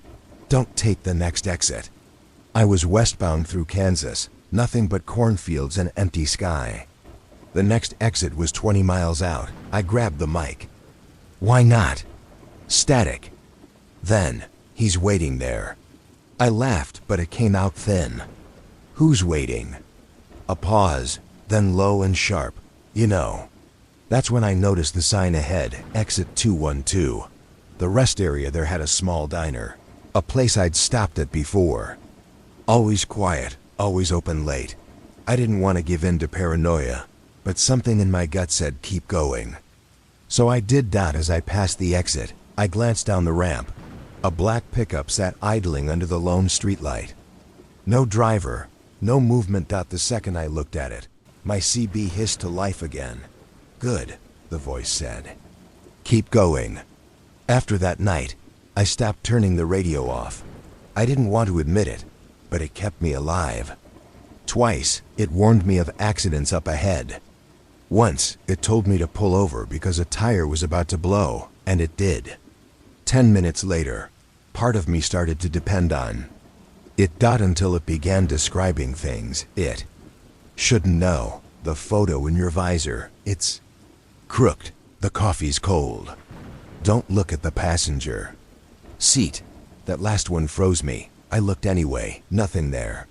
"Don't take the next exit." I was westbound through Kansas, nothing but cornfields and empty sky. The next exit was 20 miles out. I grabbed the mic. Why not? Static. Then, "He's waiting there." I laughed, but it came out thin. "Who's waiting?" A pause, then low and sharp. "You know." That's when I noticed the sign ahead, exit 212. The rest area there had a small diner, a place I'd stopped at before. Always quiet, always open late. I didn't want to give in to paranoia, but something in my gut said keep going. So I did that. As I passed the exit, I glanced down the ramp. A black pickup sat idling under the lone streetlight. No driver, no movement. The second I looked at it, my CB hissed to life again. "Good," the voice said. "Keep going." After that night, I stopped turning the radio off. I didn't want to admit it, but it kept me alive. Twice, it warned me of accidents up ahead. Once, it told me to pull over because a tire was about to blow, and it did. 10 minutes later, part of me started to depend on it. Until it began describing things it shouldn't know. The photo in your visor, it's crooked. The coffee's cold. Don't look at the passenger seat. That last one froze me. I looked anyway, nothing there.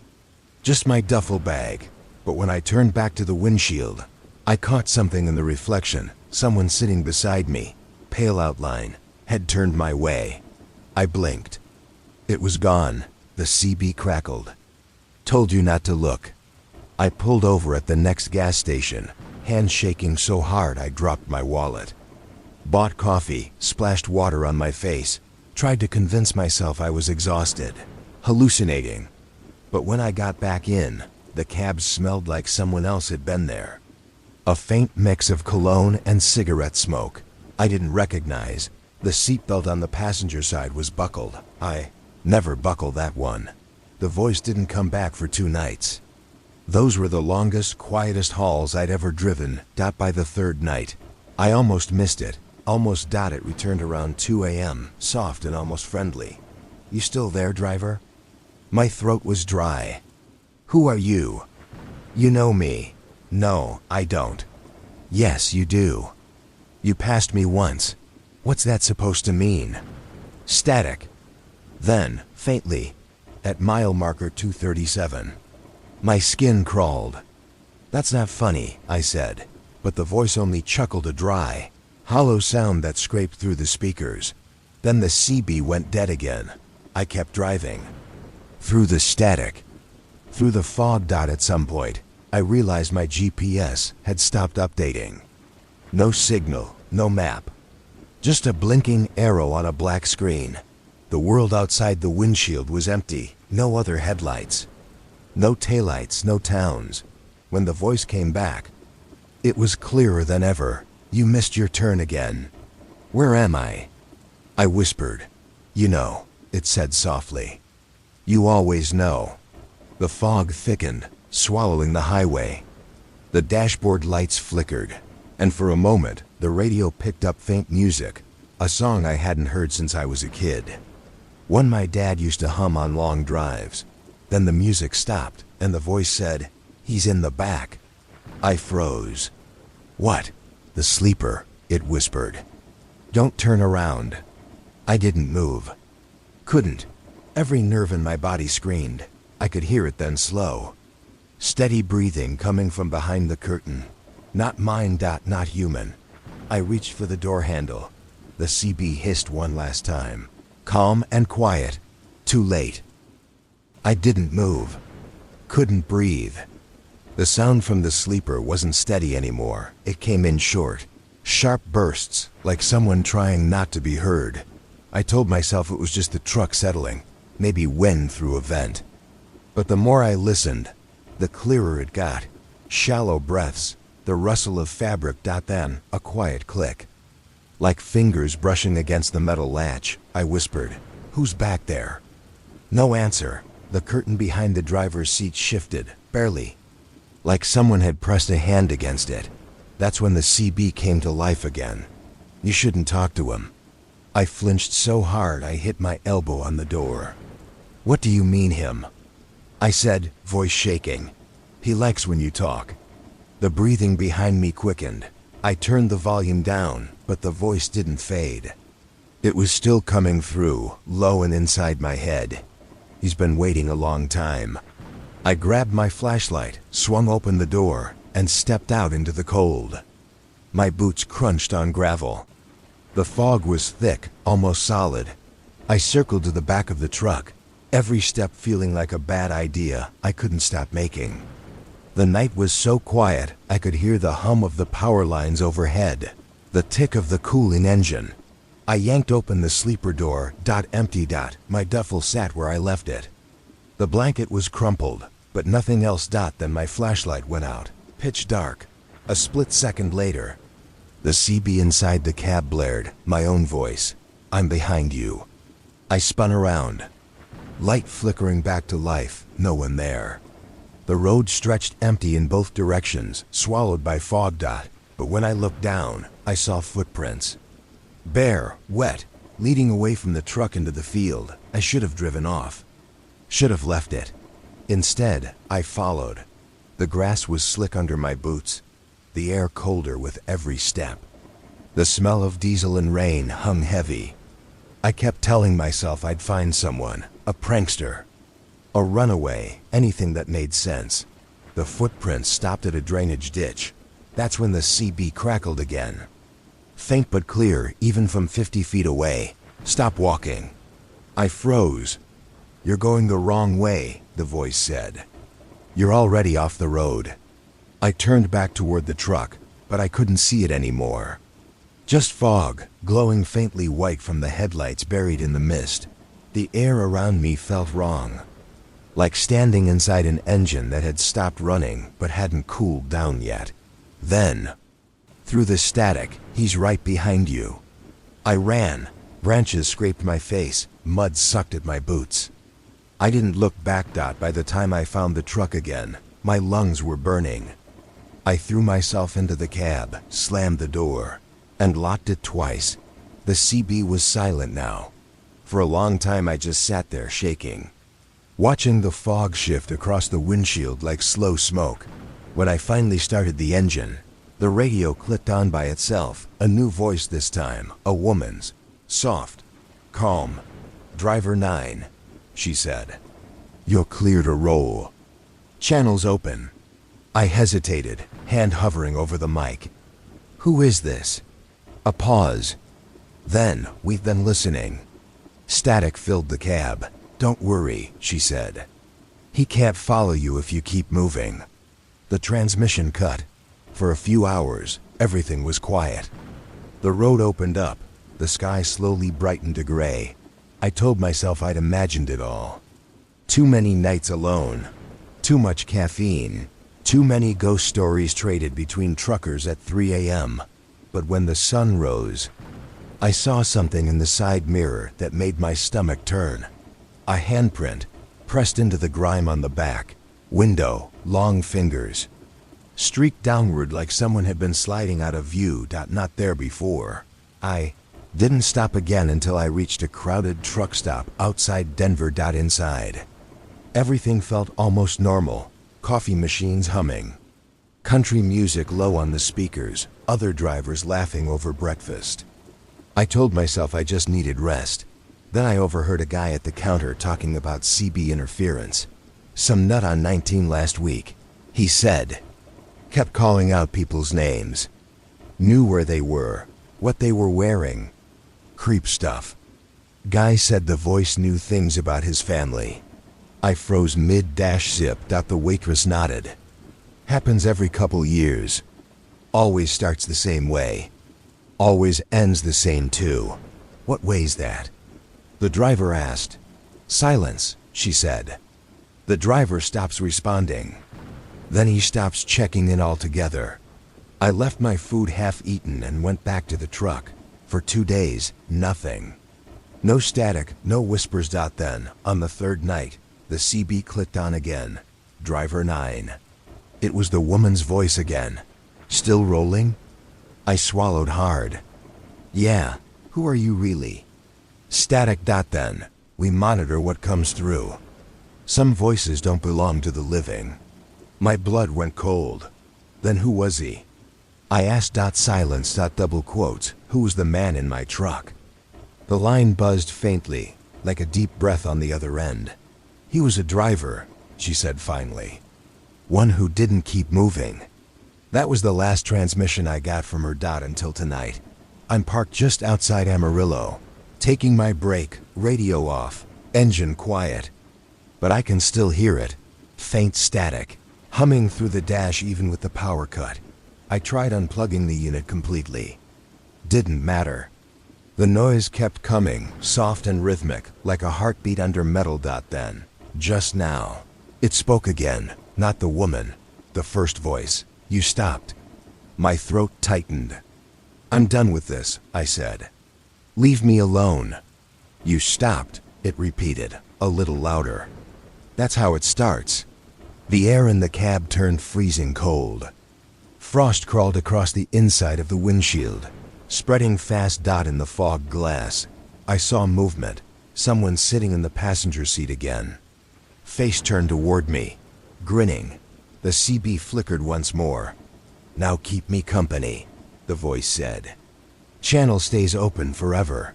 Just my duffel bag. But when I turned back to the windshield, I caught something in the reflection. Someone sitting beside me. Pale outline. Head turned my way. I blinked. It was gone. The CB crackled. Told you not to look. I pulled over at the next gas station, hands shaking so hard I dropped my wallet. Bought coffee, splashed water on my face, tried to convince myself I was exhausted, hallucinating. But when I got back in, the cab smelled like someone else had been there. A faint mix of cologne and cigarette smoke. I didn't recognize. The seatbelt on the passenger side was buckled. I never buckle that one. The voice didn't come back for 2 nights. Those were the longest, quietest hauls I'd ever driven. By the 3rd night, I almost missed it. It returned around 2 a.m., soft and almost friendly. You still there, driver? My throat was dry. Who are you? You know me. No, I don't. Yes, you do. You passed me once. What's that supposed to mean? Static. Then, faintly, at mile marker 237. My skin crawled. That's not funny, I said, but the voice only chuckled a dry, hollow sound that scraped through the speakers. Then the CB went dead again. I kept driving. Through the static. Through the fog. At some point, I realized my GPS had stopped updating. No signal, no map. Just a blinking arrow on a black screen. The world outside the windshield was empty. No other headlights. No taillights, no towns. When the voice came back, it was clearer than ever. You missed your turn again. Where am I? I whispered. You know, it said softly. You always know. The fog thickened, swallowing the highway. The dashboard lights flickered, and for a moment, the radio picked up faint music, a song I hadn't heard since I was a kid. One my dad used to hum on long drives. Then the music stopped, and the voice said, "He's in the back." I froze. What? The sleeper, it whispered. Don't turn around. I didn't move. Couldn't. Every nerve in my body screamed. I could hear it then slow. Steady breathing coming from behind the curtain. Not mine. Not human. I reached for the door handle. The CB hissed one last time. Calm and quiet. Too late. I didn't move. Couldn't breathe. The sound from the sleeper wasn't steady anymore. It came in short, sharp bursts, like someone trying not to be heard. I told myself it was just the truck settling, maybe wind through a vent. But the more I listened, the clearer it got. Shallow breaths, the rustle of fabric. Then, a quiet click. Like fingers brushing against the metal latch, I whispered, "Who's back there?" No answer. The curtain behind the driver's seat shifted, barely. Like someone had pressed a hand against it. That's when the CB came to life again. You shouldn't talk to him. I flinched so hard I hit my elbow on the door. What do you mean him? I said, voice shaking. He likes when you talk. The breathing behind me quickened. I turned the volume down, but the voice didn't fade. It was still coming through, low and inside my head. He's been waiting a long time. I grabbed my flashlight, swung open the door, and stepped out into the cold. My boots crunched on gravel. The fog was thick, almost solid. I circled to the back of the truck, every step feeling like a bad idea I couldn't stop making. The night was so quiet I could hear the hum of the power lines overhead, the tick of the cooling engine. I yanked open the sleeper door. Empty. My duffel sat where I left it. The blanket was crumpled, but nothing else. Then my flashlight went out. Pitch dark. A split second later, the CB inside the cab blared, my own voice. I'm behind you. I spun around. Light flickering back to life, no one there. The road stretched empty in both directions, swallowed by fog dot, but when I looked down, I saw footprints. Bare, wet, leading away from the truck into the field. I should have driven off. Should have left it. Instead, I followed. The grass was slick under my boots, the air colder with every step. The smell of diesel and rain hung heavy. I kept telling myself I'd find someone, a prankster, a runaway, anything that made sense. The footprints stopped at a drainage ditch. That's when the CB crackled again. Faint but clear, even from 50 feet away. Stop walking. I froze. You're going the wrong way, the voice said. You're already off the road. I turned back toward the truck, but I couldn't see it anymore. Just fog, glowing faintly white from the headlights buried in the mist. The air around me felt wrong, like standing inside an engine that had stopped running but hadn't cooled down yet. Then, through the static, he's right behind you. I ran. Branches scraped my face, mud sucked at my boots. I didn't look back. By the time I found the truck again, my lungs were burning. I threw myself into the cab, slammed the door, and locked it twice. The CB was silent now. For a long time I just sat there shaking, watching the fog shift across the windshield like slow smoke. When I finally started the engine, the radio clicked on by itself, a new voice this time, a woman's. Soft, calm. Driver 9, she said. You're clear to roll. Channels open. I hesitated, hand hovering over the mic. Who is this? A pause. Then, we've been listening. Static filled the cab. Don't worry, she said. He can't follow you if you keep moving. The transmission cut. For a few hours, everything was quiet. The road opened up. The sky slowly brightened to gray. I told myself I'd imagined it all. Too many nights alone. Too much caffeine. Too many ghost stories traded between truckers at 3 a.m. But when the sun rose, I saw something in the side mirror that made my stomach turn. A handprint, pressed into the grime on the back. Window, long fingers. Streaked downward like someone had been sliding out of view. Not there before. I didn't stop again until I reached a crowded truck stop outside Denver. Inside, everything felt almost normal. Coffee machines humming. Country music low on the speakers. Other drivers laughing over breakfast. I told myself I just needed rest. Then I overheard a guy at the counter talking about CB interference. Some nut on 19 last week, he said. Kept calling out people's names. Knew where they were, what they were wearing. Creep stuff. Guy said the voice knew things about his family. I froze mid-sip. The waitress nodded. Happens every couple years. Always starts the same way. Always ends the same too. What way's that? The driver asked. Silence, she said. The driver stops responding. Then he stops checking in altogether. I left my food half-eaten and went back to the truck. For 2 days, nothing. No static, no whispers. Then, on the third night, the CB clicked on again. Driver 9. It was the woman's voice again. Still rolling? I swallowed hard. Yeah, who are you really? Static. Then, we monitor what comes through. Some voices don't belong to the living. My blood went cold. Then who was he? I asked. Silence. Double quotes. Who was the man in my truck? The line buzzed faintly, like a deep breath on the other end. He was a driver, she said finally. One who didn't keep moving. That was the last transmission I got from her. Until tonight. I'm parked just outside Amarillo, taking my break, radio off, engine quiet. But I can still hear it. Faint static, humming through the dash even with the power cut. I tried unplugging the unit completely. Didn't matter. The noise kept coming, soft and rhythmic, like a heartbeat under metal. Then, just now, it spoke again, not the woman, the first voice. You stopped. My throat tightened. I'm done with this, I said. Leave me alone. You stopped, it repeated. a little louder. That's how it starts. The air in the cab turned freezing cold. Frost crawled across the inside of the windshield, spreading fast dot in the fog glass. I saw movement, someone sitting in the passenger seat again. Face turned toward me, grinning. The CB flickered once more. "Now keep me company," the voice said. "Channel stays open forever."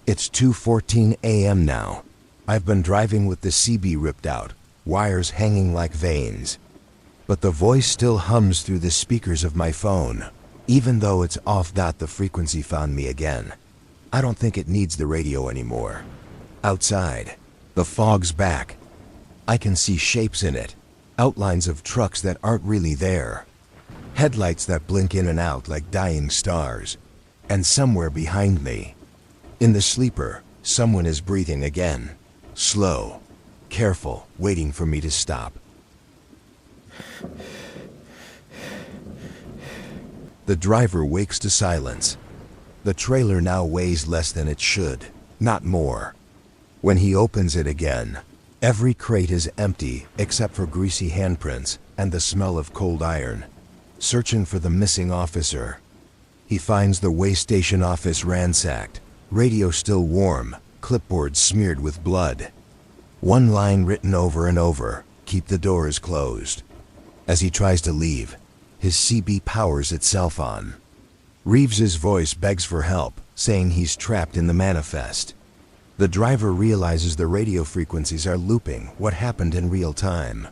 It's 2:14 a.m. now. I've been driving with the CB ripped out, wires hanging like veins. But the voice still hums through the speakers of my phone. Even though it's off, the frequency found me again. I don't think it needs the radio anymore. Outside, the fog's back. I can see shapes in it, outlines of trucks that aren't really there. Headlights that blink in and out like dying stars. And somewhere behind me, in the sleeper, someone is breathing again. Slow, careful, waiting for me to stop. The driver wakes to silence. The trailer now weighs less than it should, not more. When he opens it again, every crate is empty except for greasy handprints and the smell of cold iron. Searching for the missing officer. He finds the way station office ransacked, radio still warm, clipboard smeared with blood. One line written over and over, "Keep the doors closed." As he tries to leave, his CB powers itself on. Reeves's voice begs for help, saying he's trapped in the manifest. The driver realizes the radio frequencies are looping what happened in real time.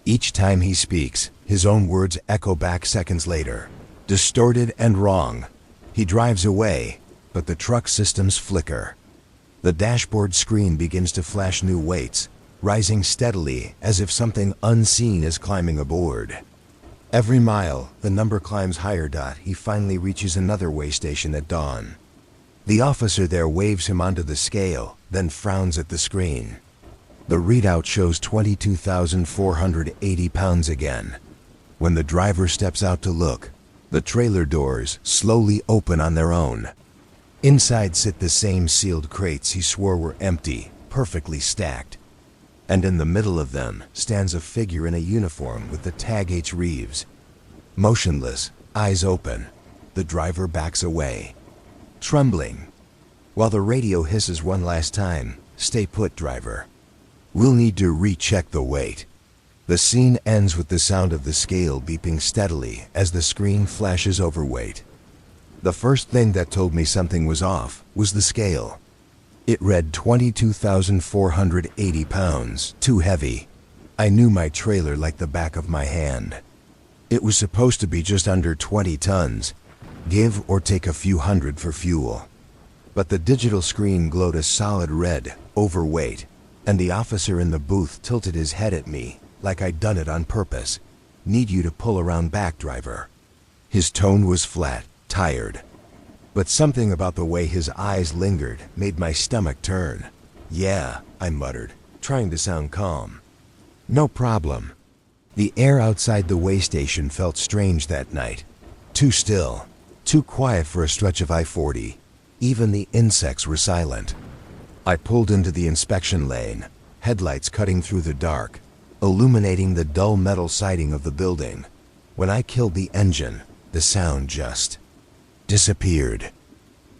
Each time he speaks, his own words echo back seconds later, distorted and wrong. He drives away, but the truck systems flicker. The dashboard screen begins to flash new weights, rising steadily as if something unseen is climbing aboard. Every mile, the number climbs higher. He finally reaches another way station at dawn. The officer there waves him onto the scale, then frowns at the screen. The readout shows 22,480 pounds again. When the driver steps out to look, the trailer doors slowly open on their own. Inside sit the same sealed crates he swore were empty, perfectly stacked. And in the middle of them stands a figure in a uniform with the tag H. Reeves. Motionless, eyes open, the driver backs away, trembling, while the radio hisses one last time, "Stay put, driver. We'll need to recheck the weight." The scene ends with the sound of the scale beeping steadily as the screen flashes overweight. The first thing that told me something was off was the scale. It read 22,480 pounds, too heavy. I knew my trailer like the back of my hand. It was supposed to be just under 20 tons, give or take a few hundred for fuel. But the digital screen glowed a solid red, overweight, and the officer in the booth tilted his head at me like I'd done it on purpose. "Need you to pull around back, driver." His tone was flat, tired. But something about the way his eyes lingered made my stomach turn. "Yeah," I muttered, trying to sound calm. "No problem." The air outside the way station felt strange that night. Too still, too quiet for a stretch of I-40. Even the insects were silent. I pulled into the inspection lane, headlights cutting through the dark, illuminating the dull metal siding of the building. When I killed the engine, the sound just disappeared.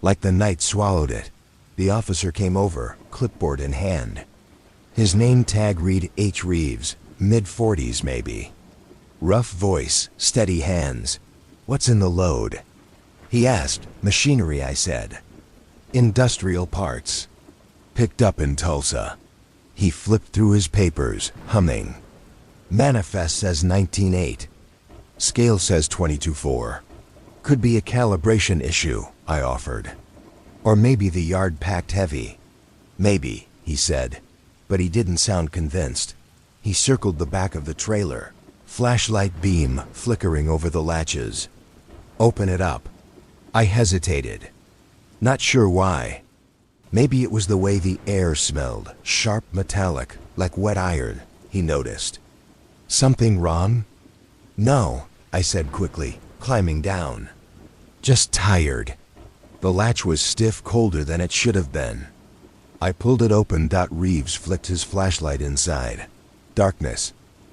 Like the night swallowed it. The officer came over, clipboard in hand. His name tag read H. Reeves, mid-40s maybe. Rough voice, steady hands. "What's in the load?" he asked. "Machinery," I said. "Industrial parts. Picked up in Tulsa." He flipped through his papers, humming. "Manifest says 19.8. Scale says 22.4. Could be a calibration issue," I offered. "Or maybe the yard packed heavy." "Maybe," he said, but he didn't sound convinced. He circled the back of the trailer, flashlight beam flickering over the latches. "Open it up." I hesitated. Not sure why. Maybe it was the way the air smelled, sharp metallic, like wet iron, he noticed. "Something wrong?" "No," I said quickly, climbing down. "Just tired." The latch was stiff, colder than it should have been. I pulled it open. Reeves flicked his flashlight inside. Darkness.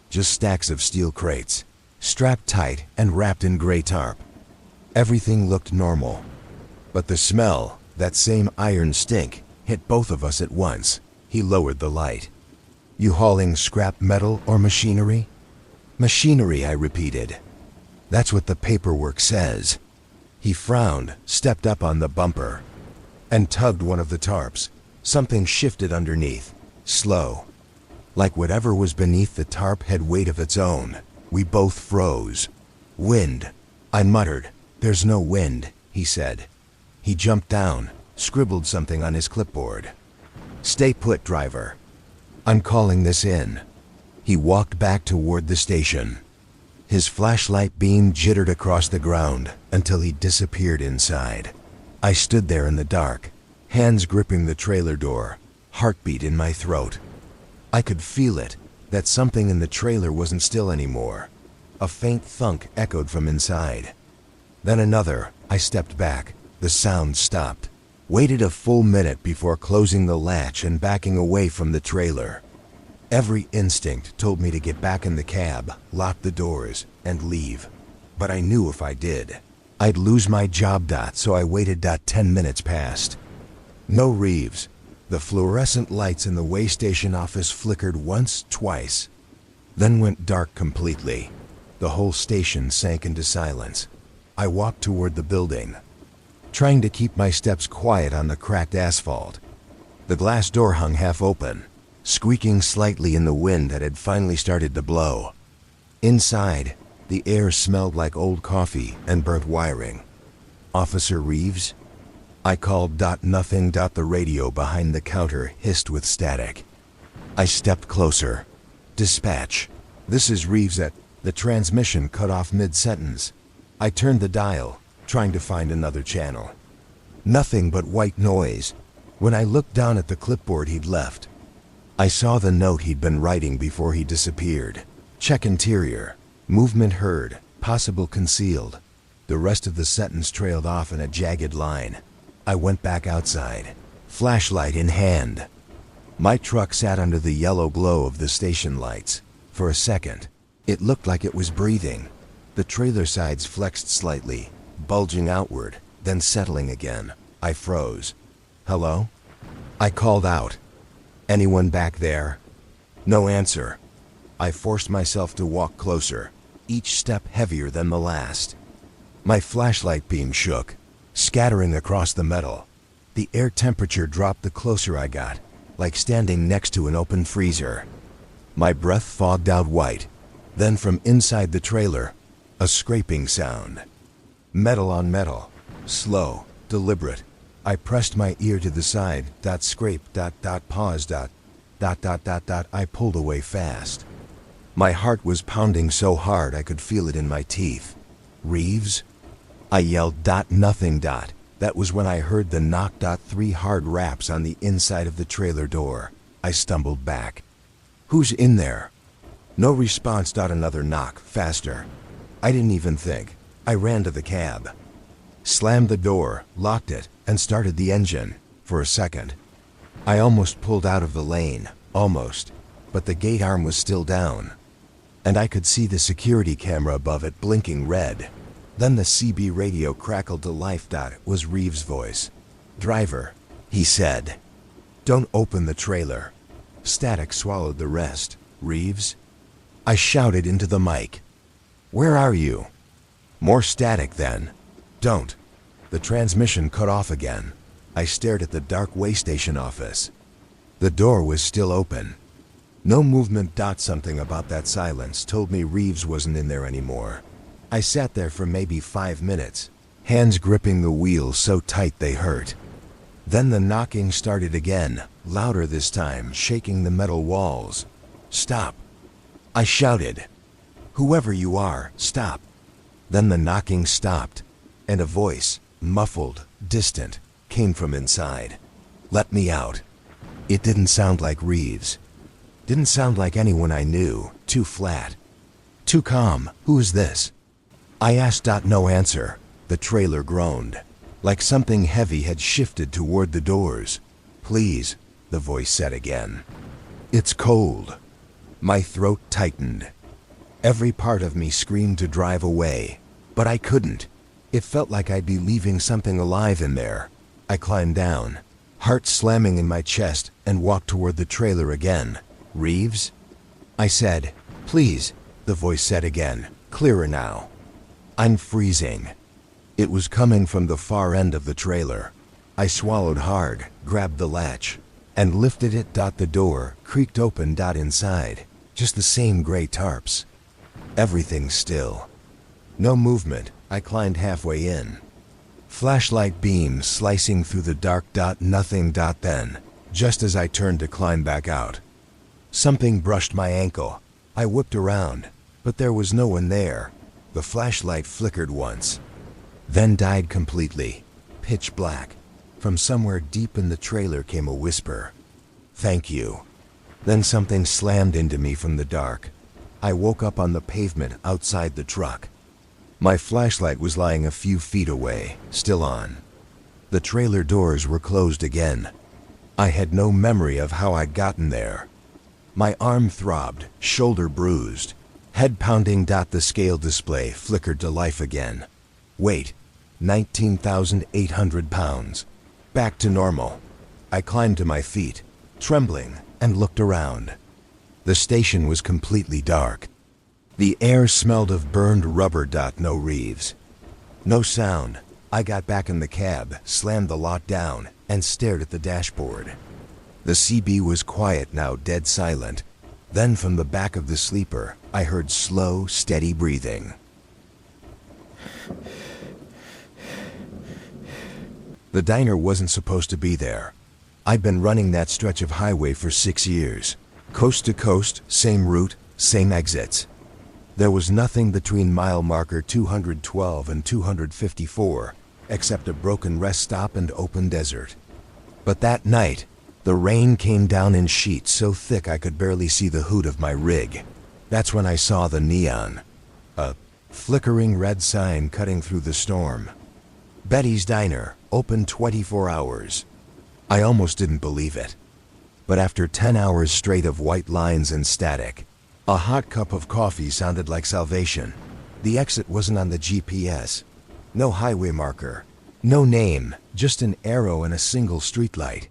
Just stacks of steel crates, strapped tight and wrapped in gray tarp. Everything looked normal. But the smell, that same iron stink, hit both of us at once. He lowered the light. You hauling scrap metal or machinery? Machinery, I repeated. That's what the paperwork says. He frowned, stepped up on the bumper, and tugged one of the tarps. Something shifted underneath, slow. Like whatever was beneath the tarp had weight of its own. We both froze. Wind. I muttered. There's no wind, he said. He jumped down, scribbled something on his clipboard. Stay put, driver. I'm calling this in. He walked back toward the station. His flashlight beam jittered across the ground until he disappeared inside. I stood there in the dark, hands gripping the trailer door, heartbeat in my throat. I could feel it, that something in the trailer wasn't still anymore. A faint thunk echoed from inside. Then another. I stepped back. The sound stopped. Waited a full minute before closing the latch and backing away from the trailer. Every instinct told me to get back in the cab, lock the doors, and leave. But I knew if I did, I'd lose my job. So I waited. 10 minutes passed. No Reeves. The fluorescent lights in the way station office flickered once, twice, then went dark completely. The whole station sank into silence. I walked toward the building, trying to keep my steps quiet on the cracked asphalt. The glass door hung half open, squeaking slightly in the wind that had finally started to blow. Inside, the air smelled like old coffee and burnt wiring. Officer Reeves? I called. Nothing. The radio behind the counter hissed with static. I stepped closer. Dispatch. This is Reeves at... The transmission cut off mid-sentence. I turned the dial, trying to find another channel. Nothing but white noise. When I looked down at the clipboard he'd left, I saw the note he'd been writing before he disappeared. Check interior. Movement heard. Possible concealed. The rest of the sentence trailed off in a jagged line. I went back outside, flashlight in hand. My truck sat under the yellow glow of the station lights. For a second, it looked like it was breathing. The trailer sides flexed slightly, bulging outward, then settling again. I froze. Hello? I called out. Anyone back there? No answer. I forced myself to walk closer, each step heavier than the last. My flashlight beam shook, scattering across the metal. The air temperature dropped the closer I got, like standing next to an open freezer. My breath fogged out white. Then from inside the trailer, a scraping sound. Metal on metal. Slow, deliberate. I pressed my ear to the side. Scrape. Pause. I pulled away fast. My heart was pounding so hard I could feel it in my teeth. Reeves? I yelled. Nothing. That was when I heard the knock. 3 hard raps on the inside of the trailer door. I stumbled back. Who's in there? No response. Another knock, faster. I didn't even think. I ran to the cab, slammed the door, locked it, and started the engine. For a second, I almost pulled out of the lane. Almost. But the gate arm was still down, and I could see the security camera above it blinking red. Then the CB radio crackled to life. It was Reeves' voice. Driver, he said. Don't open the trailer. Static swallowed the rest. Reeves? I shouted into the mic. Where are you? More static then. Don't. The transmission cut off again. I stared at the dark way station office. The door was still open. No movement. Something about that silence told me Reeves wasn't in there anymore. I sat there for maybe 5 minutes, hands gripping the wheels so tight they hurt. Then the knocking started again, louder this time, shaking the metal walls. Stop. I shouted. Whoever you are, stop. Then the knocking stopped, and a voice, muffled, distant, came from inside. Let me out. It didn't sound like Reeves. Didn't sound like anyone I knew. Too flat. Too calm. Who is this? I asked. No answer. The trailer groaned, like something heavy had shifted toward the doors. Please, the voice said again. It's cold. My throat tightened. Every part of me screamed to drive away, but I couldn't. It felt like I'd be leaving something alive in there. I climbed down, heart slamming in my chest, and walked toward the trailer again. Reeves? I said. Please, the voice said again, clearer now. I'm freezing. It was coming from the far end of the trailer. I swallowed hard, grabbed the latch, and lifted it. The door creaked open. Inside, just the same gray tarps. Everything still. No movement. I climbed halfway in. Flashlight beams slicing through the dark. Nothing. Then, just as I turned to climb back out, something brushed my ankle. I whipped around, but there was no one there. The flashlight flickered once, then died completely. Pitch black. From somewhere deep in the trailer came a whisper. Thank you. Then something slammed into me from the dark. I woke up on the pavement outside the truck. My flashlight was lying a few feet away, still on. The trailer doors were closed again. I had no memory of how I'd gotten there. My arm throbbed, shoulder bruised, head pounding. The scale display flickered to life again. Weight, 19,800 pounds. Back to normal. I climbed to my feet, trembling, and looked around. The station was completely dark. The air smelled of burned rubber. No Reeves. No sound. I got back in the cab, slammed the lot down, and stared at the dashboard. The CB was quiet now, dead silent. Then from the back of the sleeper, I heard slow, steady breathing. The diner wasn't supposed to be there. I'd been running that stretch of highway for 6 years. Coast to coast, same route, same exits. There was nothing between mile marker 212 and 254, except a broken rest stop and open desert. But that night, the rain came down in sheets so thick I could barely see the hood of my rig. That's when I saw the neon. A flickering red sign cutting through the storm. Betty's Diner, open 24 hours. I almost didn't believe it. But after 10 hours straight of white lines and static, a hot cup of coffee sounded like salvation. The exit wasn't on the GPS. No highway marker. No name, just an arrow and a single streetlight.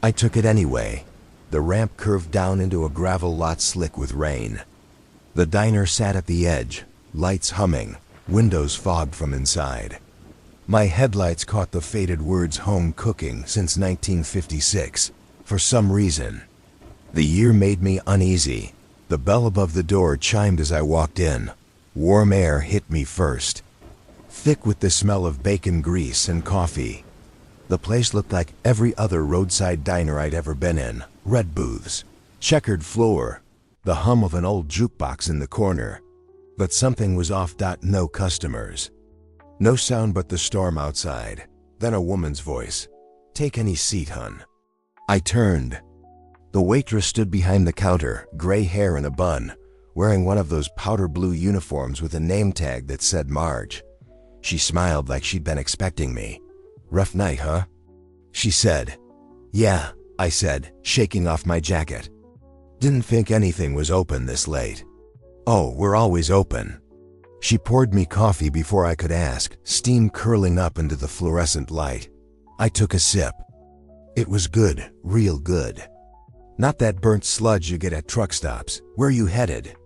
I took it anyway. The ramp curved down into a gravel lot slick with rain. The diner sat at the edge, lights humming, windows fogged from inside. My headlights caught the faded words "home cooking since 1956, for some reason. The year made me uneasy. The bell above the door chimed as I walked in. Warm air hit me first, thick with the smell of bacon grease and coffee. The place looked like every other roadside diner I'd ever been in. Red booths, checkered floor, the hum of an old jukebox in the corner. But something was off. No customers. No sound but the storm outside. Then a woman's voice. Take any seat, hun. I turned. The waitress stood behind the counter, gray hair in a bun, wearing one of those powder blue uniforms with a name tag that said Marge. She smiled like she'd been expecting me. Rough night, huh? She said. Yeah, I said, shaking off my jacket. Didn't think anything was open this late. Oh, we're always open. She poured me coffee before I could ask, steam curling up into the fluorescent light. I took a sip. It was good, real good. Not that burnt sludge you get at truck stops. Where you headed?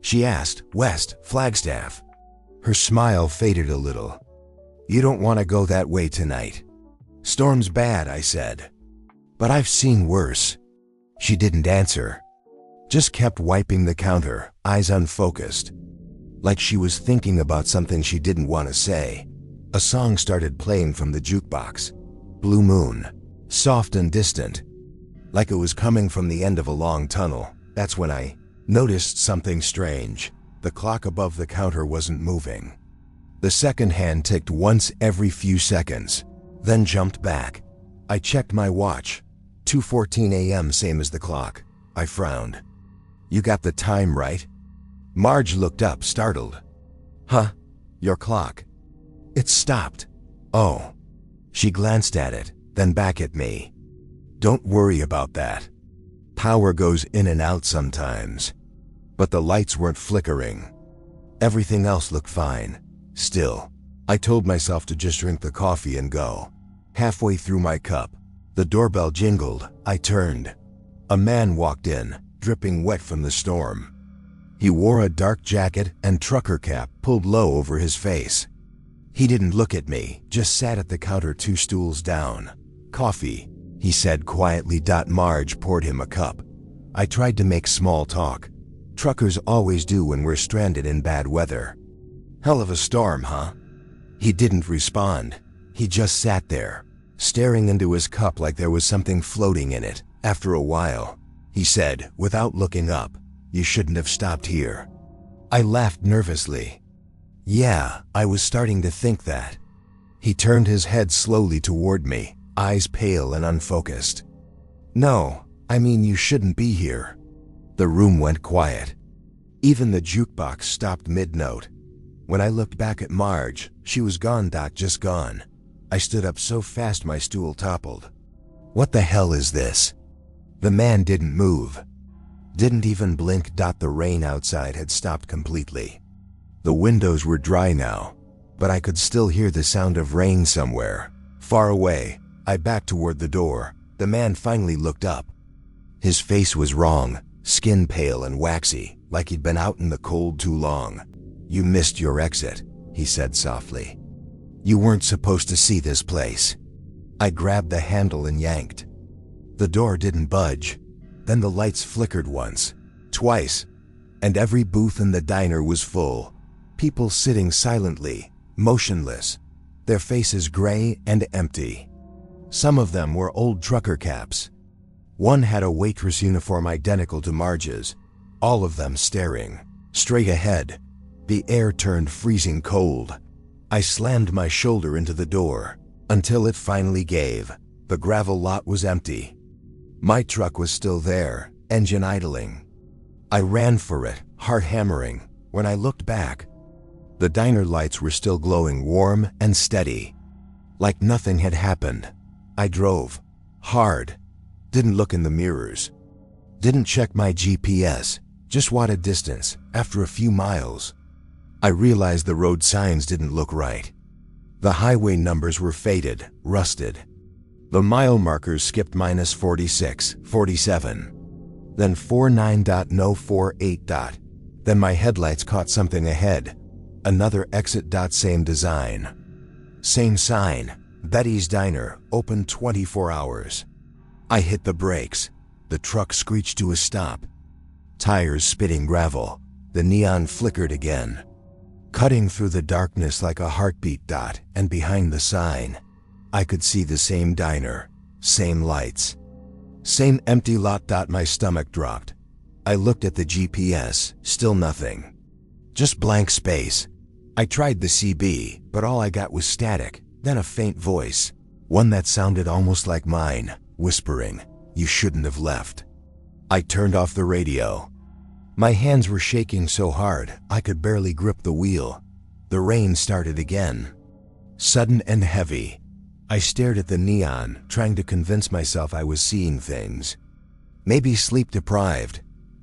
She asked. West, Flagstaff. Her smile faded a little. You don't want to go that way tonight. Storm's bad, I said. But I've seen worse. She didn't answer. Just kept wiping the counter, eyes unfocused. Like she was thinking about something she didn't want to say. A song started playing from the jukebox. Blue Moon. Soft and distant. Like it was coming from the end of a long tunnel. That's when I noticed something strange. The clock above the counter wasn't moving. The second hand ticked once every few seconds, then jumped back. I checked my watch. 2:14 a.m., same as the clock. I frowned. You got the time right? Marge looked up, startled. Huh? Your clock. It stopped. Oh. She glanced at it, then back at me. Don't worry about that. Power goes in and out sometimes. But the lights weren't flickering. Everything else looked fine. Still, I told myself to just drink the coffee and go. Halfway through my cup, the doorbell jingled. I turned. A man walked in, dripping wet from the storm. He wore a dark jacket and trucker cap pulled low over his face. He didn't look at me, just sat at the counter 2 stools down. "Coffee," he said quietly. Marge poured him a cup. I tried to make small talk. Truckers always do when we're stranded in bad weather. "Hell of a storm, huh?" He didn't respond. He just sat there, staring into his cup like there was something floating in it. After a while, he said, without looking up, "You shouldn't have stopped here." I laughed nervously. Yeah, I was starting to think that. He turned his head slowly toward me, eyes pale and unfocused. "No, I mean you shouldn't be here." The room went quiet. Even the jukebox stopped mid-note. When I looked back at Marge, she was gone. Just gone. I stood up so fast my stool toppled. "What the hell is this?" The man didn't move. Didn't even blink. The rain outside had stopped completely. The windows were dry now, but I could still hear the sound of rain somewhere. Far away, I backed toward the door. The man finally looked up. His face was wrong, skin pale and waxy, like he'd been out in the cold too long. "You missed your exit," he said softly. "You weren't supposed to see this place." I grabbed the handle and yanked. The door didn't budge. Then the lights flickered once, twice, and every booth in the diner was full. People sitting silently, motionless, their faces gray and empty. Some of them were old trucker caps. One had a waitress uniform identical to Marge's, all of them staring straight ahead. The air turned freezing cold. I slammed my shoulder into the door until it finally gave. The gravel lot was empty. My truck was still there, engine idling. I ran for it, heart hammering. When I looked back, the diner lights were still glowing warm and steady, like nothing had happened. I drove hard, didn't look in the mirrors, didn't check my GPS, just watted distance. After a few miles, I realized the road signs didn't look right. The highway numbers were faded, rusted. The mile markers skipped -46, 47, then 49.048. Then my headlights caught something ahead. Another exit. Same design. Same sign. Betty's Diner, open 24 hours. I hit the brakes. The truck screeched to a stop. Tires spitting gravel. The neon flickered again, cutting through the darkness like a heartbeat. And behind the sign, I could see the same diner, same lights, same empty lot. My stomach dropped. I looked at the GPS, still nothing. Just blank space. I tried the CB, but all I got was static, then a faint voice, one that sounded almost like mine, whispering, "You shouldn't have left." I turned off the radio. My hands were shaking so hard I could barely grip the wheel. The rain started again, sudden and heavy. I stared at the neon, trying to convince myself I was seeing things. Maybe sleep deprived,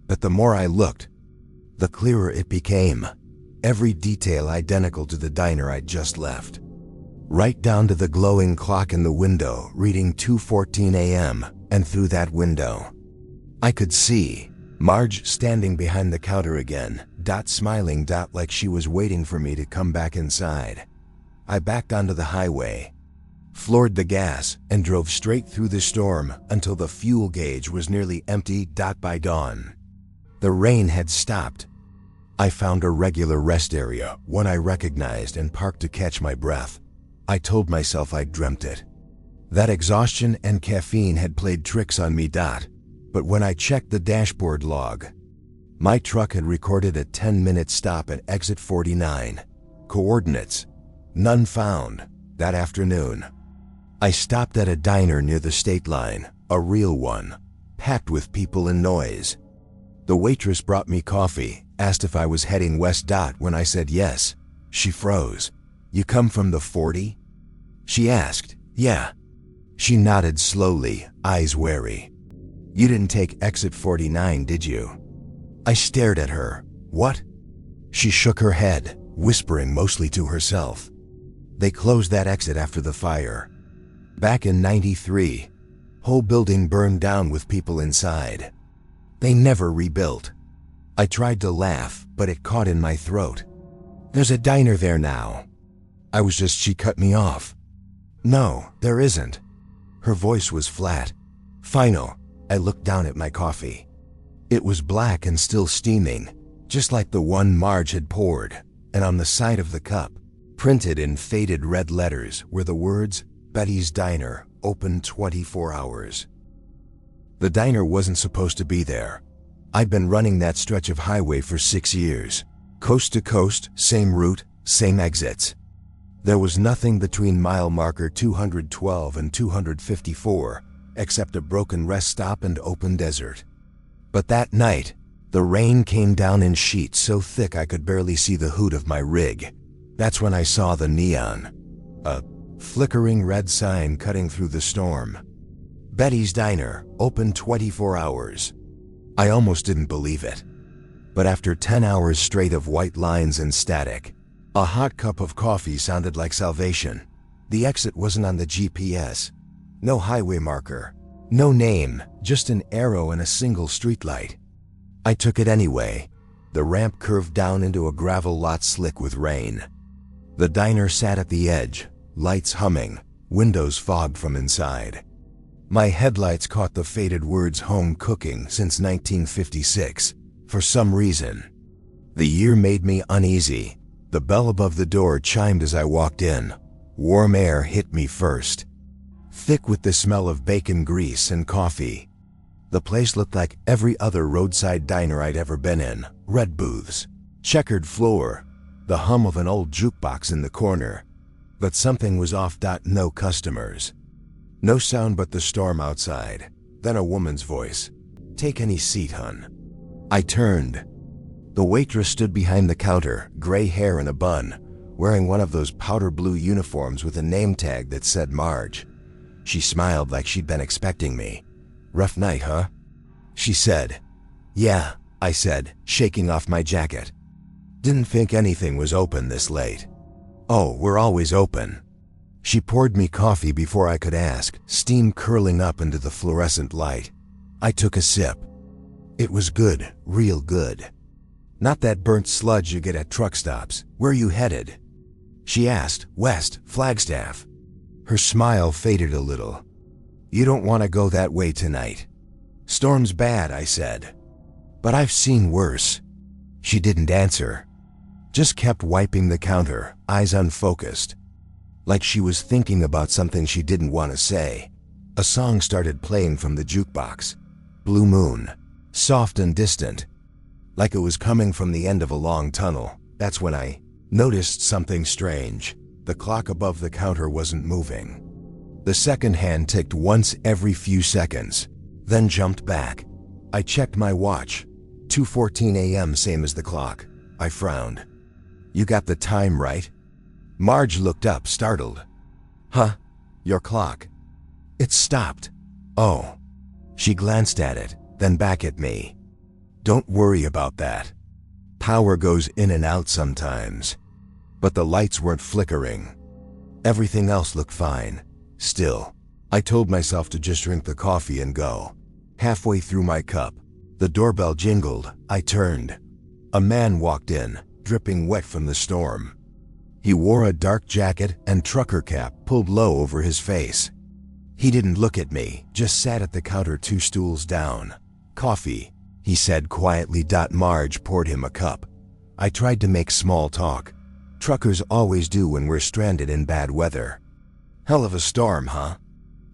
but the more I looked, the clearer it became. Every detail identical to the diner I'd just left. Right down to the glowing clock in the window reading 2:14 a.m. And through that window, I could see Marge standing behind the counter again, smiling, like she was waiting for me to come back inside. I backed onto the highway, floored the gas, and drove straight through the storm until the fuel gauge was nearly empty. By dawn, the rain had stopped. I found a regular rest area, one I recognized, and parked to catch my breath. I told myself I'd dreamt it. That exhaustion and caffeine had played tricks on me. But when I checked the dashboard log, my truck had recorded a 10-minute stop at exit 49. Coordinates: none found. That afternoon, I stopped at a diner near the state line, a real one, packed with people and noise. The waitress brought me coffee, asked if I was heading west. When I said yes, she froze. "You come from the 40? She asked. "Yeah." She nodded slowly, eyes wary. You didn't take exit 49, did you? I stared at her. What? She shook her head, whispering mostly to herself. They closed that exit after the fire. Back in '93, whole building burned down with people inside. They never rebuilt. I tried to laugh, but it caught in my throat. There's a diner there now. She cut me off. No, there isn't. Her voice was flat. Final. I looked down at my coffee. It was black and still steaming, just like the one Marge had poured, and on the side of the cup, printed in faded red letters, were the words, Betty's Diner, open 24 hours. The diner wasn't supposed to be there. I'd been running that stretch of highway for 6 years. Coast to coast, same route, same exits. There was nothing between mile marker 212 and 254, except a broken rest stop and open desert. But that night, the rain came down in sheets so thick I could barely see the hood of my rig. That's when I saw the neon. A flickering red sign cutting through the storm. Betty's Diner, open 24 hours. I almost didn't believe it. But after 10 hours straight of white lines and static, a hot cup of coffee sounded like salvation. The exit wasn't on the GPS. No highway marker. No name, just an arrow and a single streetlight. I took it anyway. The ramp curved down into a gravel lot slick with rain. The diner sat at the edge, lights humming, windows fogged from inside. My headlights caught the faded words home cooking since 1956, for some reason. The year made me uneasy. The bell above the door chimed as I walked in. Warm air hit me first, thick with the smell of bacon grease and coffee. The place looked like every other roadside diner I'd ever been in. Red booths, checkered floor, the hum of an old jukebox in the corner. But something was off. No customers. No sound but the storm outside. Then a woman's voice. Take any seat, hun. I turned. The waitress stood behind the counter, gray hair in a bun, wearing one of those powder blue uniforms with a name tag that said Marge. She smiled like she'd been expecting me. Rough night, huh? She said. Yeah, I said, shaking off my jacket. Didn't think anything was open this late. Oh, we're always open. She poured me coffee before I could ask, steam curling up into the fluorescent light. I took a sip. It was good, real good. Not that burnt sludge you get at truck stops. Where you headed? She asked. West, Flagstaff. Her smile faded a little. You don't want to go that way tonight. Storm's bad, I said. But I've seen worse. She didn't answer. Just kept wiping the counter, eyes unfocused. Like she was thinking about something she didn't want to say. A song started playing from the jukebox. Blue Moon. Soft and distant. Like it was coming from the end of a long tunnel. That's when I noticed something strange. The clock above the counter wasn't moving. The second hand ticked once every few seconds, then jumped back. I checked my watch. 2:14 a.m., same as the clock. I frowned. You got the time right? Marge looked up, startled. Huh? Your clock. It stopped. Oh. She glanced at it, then back at me. Don't worry about that. Power goes in and out sometimes. But the lights weren't flickering. Everything else looked fine. Still, I told myself to just drink the coffee and go. Halfway through my cup, the doorbell jingled. I turned. A man walked in, dripping wet from the storm. He wore a dark jacket and trucker cap pulled low over his face. He didn't look at me, just sat at the counter 2 stools down. Coffee, he said quietly. Marge poured him a cup. I tried to make small talk. Truckers always do when we're stranded in bad weather. Hell of a storm, huh?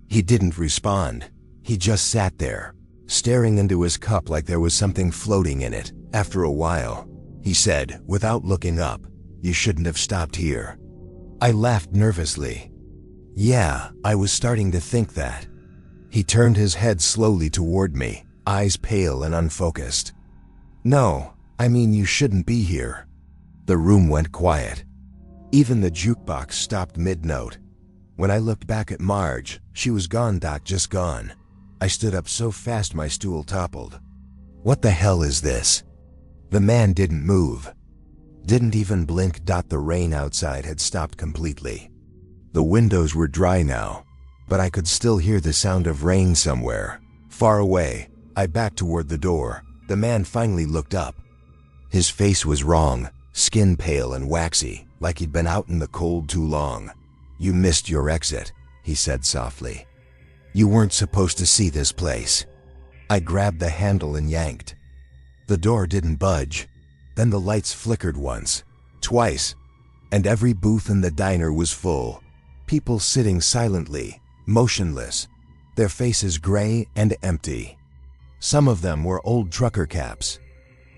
He didn't respond. He just sat there, staring into his cup like there was something floating in it. After a while, he said, without looking up, you shouldn't have stopped here. I laughed nervously. Yeah, I was starting to think that. He turned his head slowly toward me, eyes pale and unfocused. No, I mean you shouldn't be here. The room went quiet. Even the jukebox stopped mid-note. When I looked back at Marge, she was gone, just gone. I stood up so fast my stool toppled. What the hell is this? The man didn't move. Didn't even blink. The rain outside had stopped completely. The windows were dry now, but I could still hear the sound of rain somewhere. Far away, I backed toward the door. The man finally looked up. His face was wrong, skin pale and waxy, like he'd been out in the cold too long. "You missed your exit," he said softly. "You weren't supposed to see this place." I grabbed the handle and yanked. The door didn't budge. Then the lights flickered once, twice, and every booth in the diner was full. People sitting silently, motionless, their faces gray and empty. Some of them wore old trucker caps.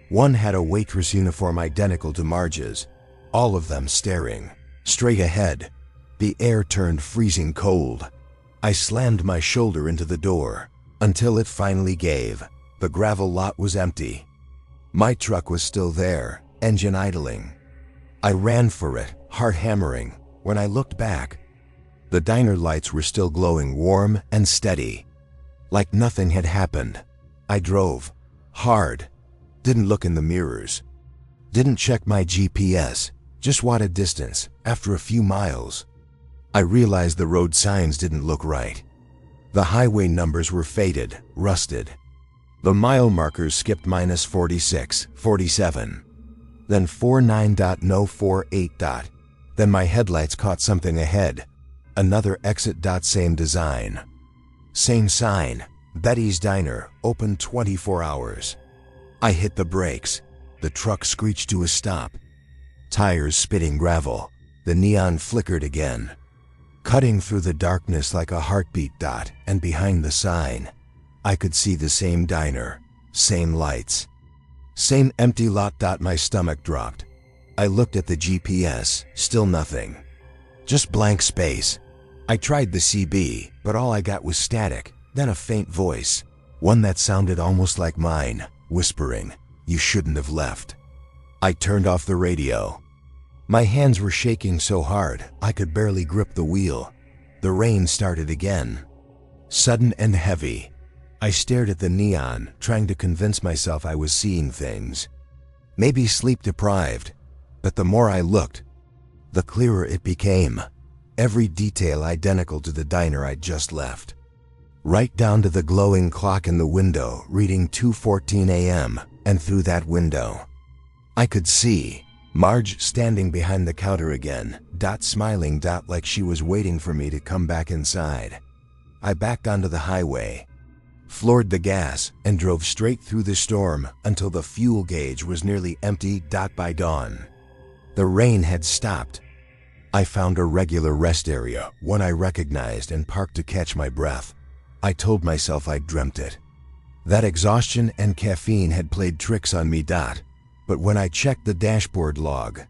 One had a waitress uniform identical to Marge's, all of them staring straight ahead. The air turned freezing cold. I slammed my shoulder into the door until it finally gave. The gravel lot was empty. My truck was still there, engine idling. I ran for it, heart hammering. When I looked back, the diner lights were still glowing warm and steady, like nothing had happened. I drove hard, didn't look in the mirrors, didn't check my GPS, just watted distance. After a few miles, I realized the road signs didn't look right. The highway numbers were faded, rusted. The mile markers skipped -46, 47, then 49.048. Then my headlights caught something ahead. Another exit. Same design. Same sign. Betty's Diner, open 24 hours. I hit the brakes. The truck screeched to a stop. Tires spitting gravel. The neon flickered again, cutting through the darkness like a heartbeat. And behind the sign, I could see the same diner, same lights, same empty lot. My stomach dropped. I looked at the GPS, still nothing. Just blank space. I tried the CB, but all I got was static, then a faint voice, one that sounded almost like mine, whispering, "You shouldn't have left." I turned off the radio. My hands were shaking so hard, I could barely grip the wheel. The rain started again, sudden and heavy. I stared at the neon, trying to convince myself I was seeing things. Maybe sleep deprived, but the more I looked, the clearer it became. Every detail identical to the diner I'd just left. Right down to the glowing clock in the window, reading 2:14 a.m., and through that window, I could see Marge standing behind the counter again, smiling, like she was waiting for me to come back inside. I backed onto the highway, floored the gas, and drove straight through the storm until the fuel gauge was nearly empty. By dawn, the rain had stopped. I found a regular rest area, one I recognized, and parked to catch my breath. I told myself I'd dreamt it. That exhaustion and caffeine had played tricks on me. But when I checked the dashboard log,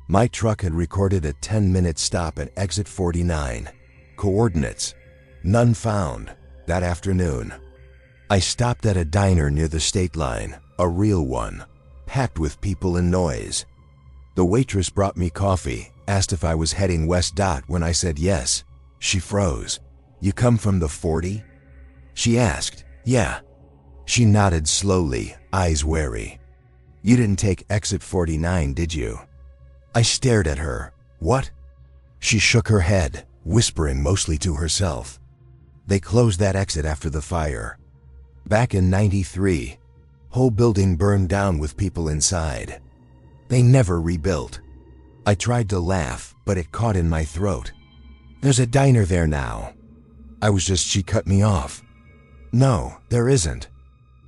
my truck had recorded a 10-minute stop at exit 49. Coordinates, none found. That afternoon, I stopped at a diner near the state line, a real one, packed with people and noise. The waitress brought me coffee, asked if I was heading west. When I said yes, she froze. "You come from the 40?" she asked. "Yeah." She nodded slowly, eyes wary. "You didn't take exit 49, did you?" I stared at her. "What?" She shook her head, whispering mostly to herself. "They closed that exit after the fire. Back in '93, whole building burned down with people inside. They never rebuilt." I tried to laugh, but it caught in my throat. "There's a diner there now." She cut me off. "No, there isn't."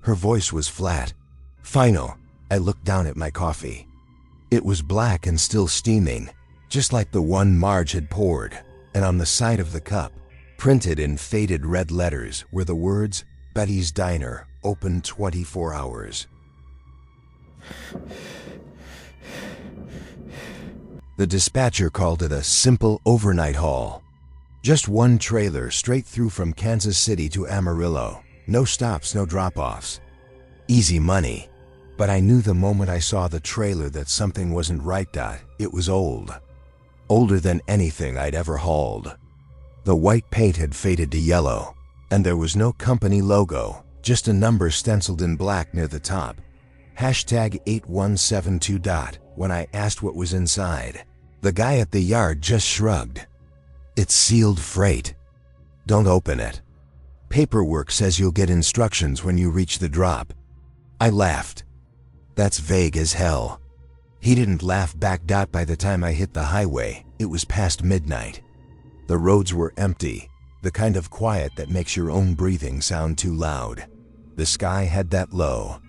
Her voice was flat, final. I looked down at my coffee. It was black and still steaming, just like the one Marge had poured, and on the side of the cup, printed in faded red letters, were the words, "Betty's Diner, open 24 hours." The dispatcher called it a simple overnight haul. Just one trailer straight through from Kansas City to Amarillo. No stops, no drop-offs. Easy money. But I knew the moment I saw the trailer that something wasn't right. It was old. Older than anything I'd ever hauled. The white paint had faded to yellow, and there was no company logo, just a number stenciled in black near the top. Hashtag 8172. When I asked what was inside, the guy at the yard just shrugged. It's sealed freight. Don't open it. Paperwork says you'll get instructions when you reach the drop. I laughed. That's vague as hell. He didn't laugh back. By the time I hit the highway, it was past midnight. The roads were empty, the kind of quiet that makes your own breathing sound too loud. The sky had that low,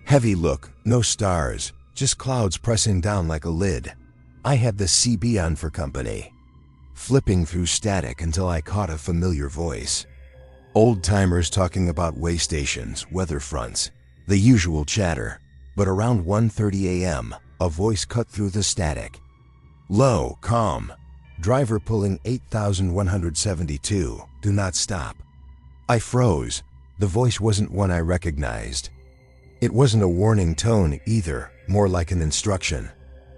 heavy look, no stars, just clouds pressing down like a lid. I had the CB on for company, flipping through static until I caught a familiar voice. Old-timers talking about way stations, weather fronts, the usual chatter. But around 1:30 a.m., a voice cut through the static. Low, calm. Driver pulling 8172. Do not stop. I froze. The voice wasn't one I recognized. It wasn't a warning tone either, more like an instruction.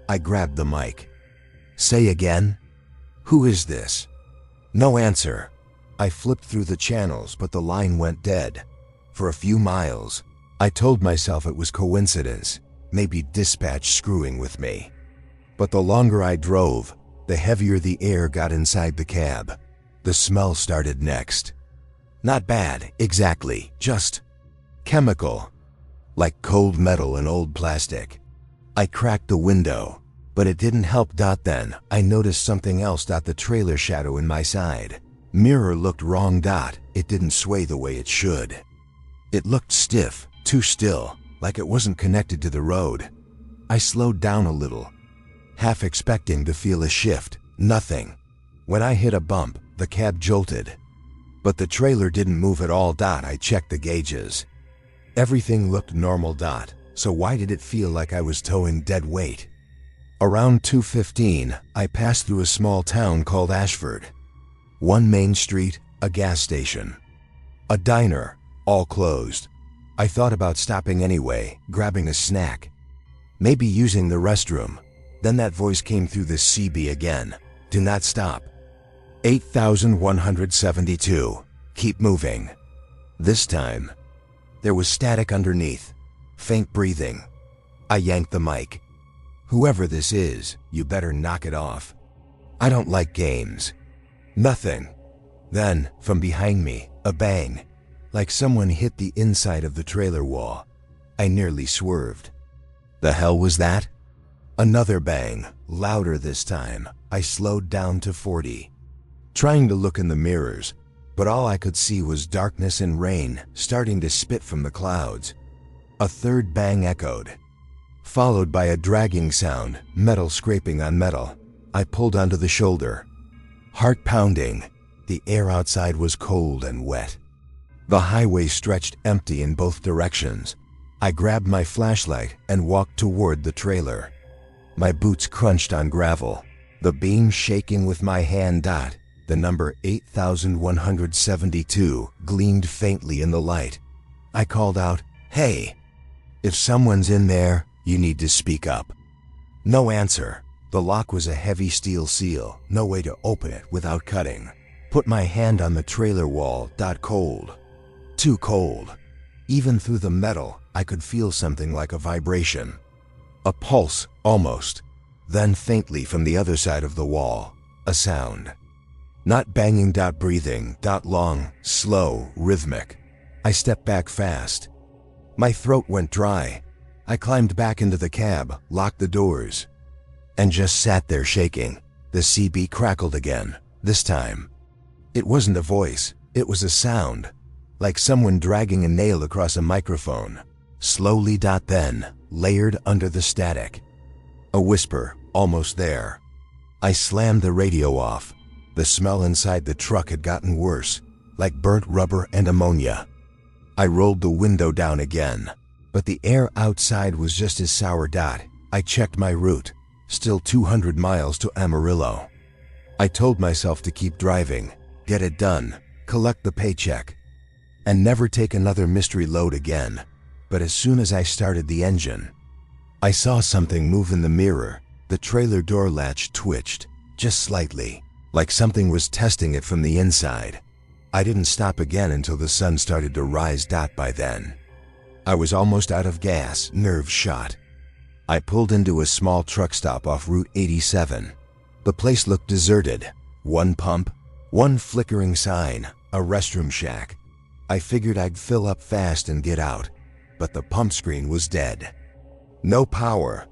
I grabbed the mic. Say again? Who is this? No answer. I flipped through the channels, but the line went dead. For a few miles, I told myself it was coincidence, maybe dispatch screwing with me. But the longer I drove, the heavier the air got inside the cab. The smell started next. Not bad, exactly, just chemical. Like cold metal and old plastic. I cracked the window, but it didn't help. Then I noticed something else. The trailer shadow in my side mirror looked wrong. It didn't sway the way it should. It looked stiff, too still, like it wasn't connected to the road. I slowed down a little, half expecting to feel a shift. Nothing. When I hit a bump, the cab jolted. But the trailer didn't move at all. I checked the gauges. Everything looked normal. So why did it feel like I was towing dead weight? Around 2:15, I passed through a small town called Ashford. One main street, a gas station, a diner, all closed. I thought about stopping anyway, grabbing a snack, maybe using the restroom. Then that voice came through the CB again. Do not stop. 8172. Keep moving. This time, there was static underneath, faint breathing. I yanked the mic. Whoever this is, you better knock it off. I don't like games. Nothing. Then, from behind me, a bang. Like someone hit the inside of the trailer wall. I nearly swerved. The hell was that? Another bang, louder this time. I slowed down to 40. Trying to look in the mirrors, but all I could see was darkness and rain starting to spit from the clouds. A third bang echoed, followed by a dragging sound, metal scraping on metal. I pulled onto the shoulder. Heart pounding. The air outside was cold and wet. The highway stretched empty in both directions. I grabbed my flashlight and walked toward the trailer. My boots crunched on gravel, the beam shaking with my hand. The number 8172 gleamed faintly in the light. I called out, "Hey, if someone's in there, you need to speak up." No answer. The lock was a heavy steel seal, no way to open it without cutting. Put my hand on the trailer wall. Cold. Too cold. Even through the metal, I could feel something like a vibration. A pulse, almost. Then faintly from the other side of the wall, a sound. Not banging. Breathing. Long, slow, rhythmic. I stepped back fast. My throat went dry. I climbed back into the cab, locked the doors, and just sat there shaking. The CB crackled again, this time. It wasn't a voice, it was a sound, like someone dragging a nail across a microphone. Slowly. Then, layered under the static. A whisper, almost there. I slammed the radio off. The smell inside the truck had gotten worse, like burnt rubber and ammonia. I rolled the window down again, but the air outside was just as sour. I checked my route, still 200 miles to Amarillo. I told myself to keep driving, get it done, collect the paycheck, and never take another mystery load again. But as soon as I started the engine, I saw something move in the mirror. The trailer door latch twitched, just slightly. like something was testing it from the inside. I didn't stop again until the sun started to rise. By then, I was almost out of gas, nerves shot. I pulled into a small truck stop off Route 87. The place looked deserted. One pump, one flickering sign, a restroom shack. I figured I'd fill up fast and get out, but the pump screen was dead. No power.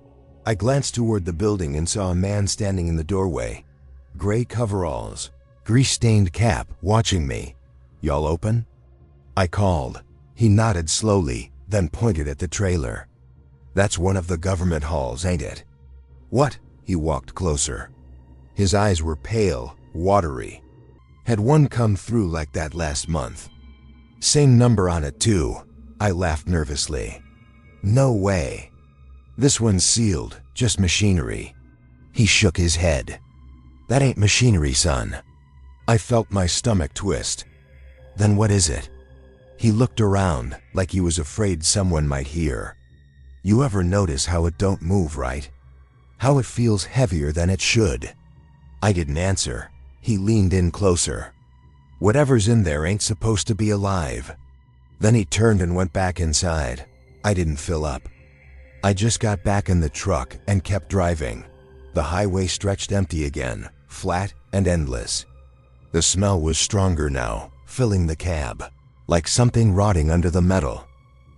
I glanced toward the building and saw a man standing in the doorway. Gray coveralls, grease-stained cap, watching me. "Y'all open?" I called. He nodded slowly, then pointed at the trailer. "That's one of the government halls, ain't it?" "What?" He walked closer. His eyes were pale, watery. Had one come through like that last month? Same number on it too. I laughed nervously. "No way. This one's sealed, just machinery." He shook his head. "That ain't machinery, son." I felt my stomach twist. "Then what is it?" He looked around, like he was afraid someone might hear. "You ever notice how it don't move right? How it feels heavier than it should?" I didn't answer. He leaned in closer. "Whatever's in there ain't supposed to be alive." Then he turned and went back inside. I didn't fill up. I just got back in the truck and kept driving. The highway stretched empty again, flat and endless. The smell was stronger now, filling the cab, like something rotting under the metal.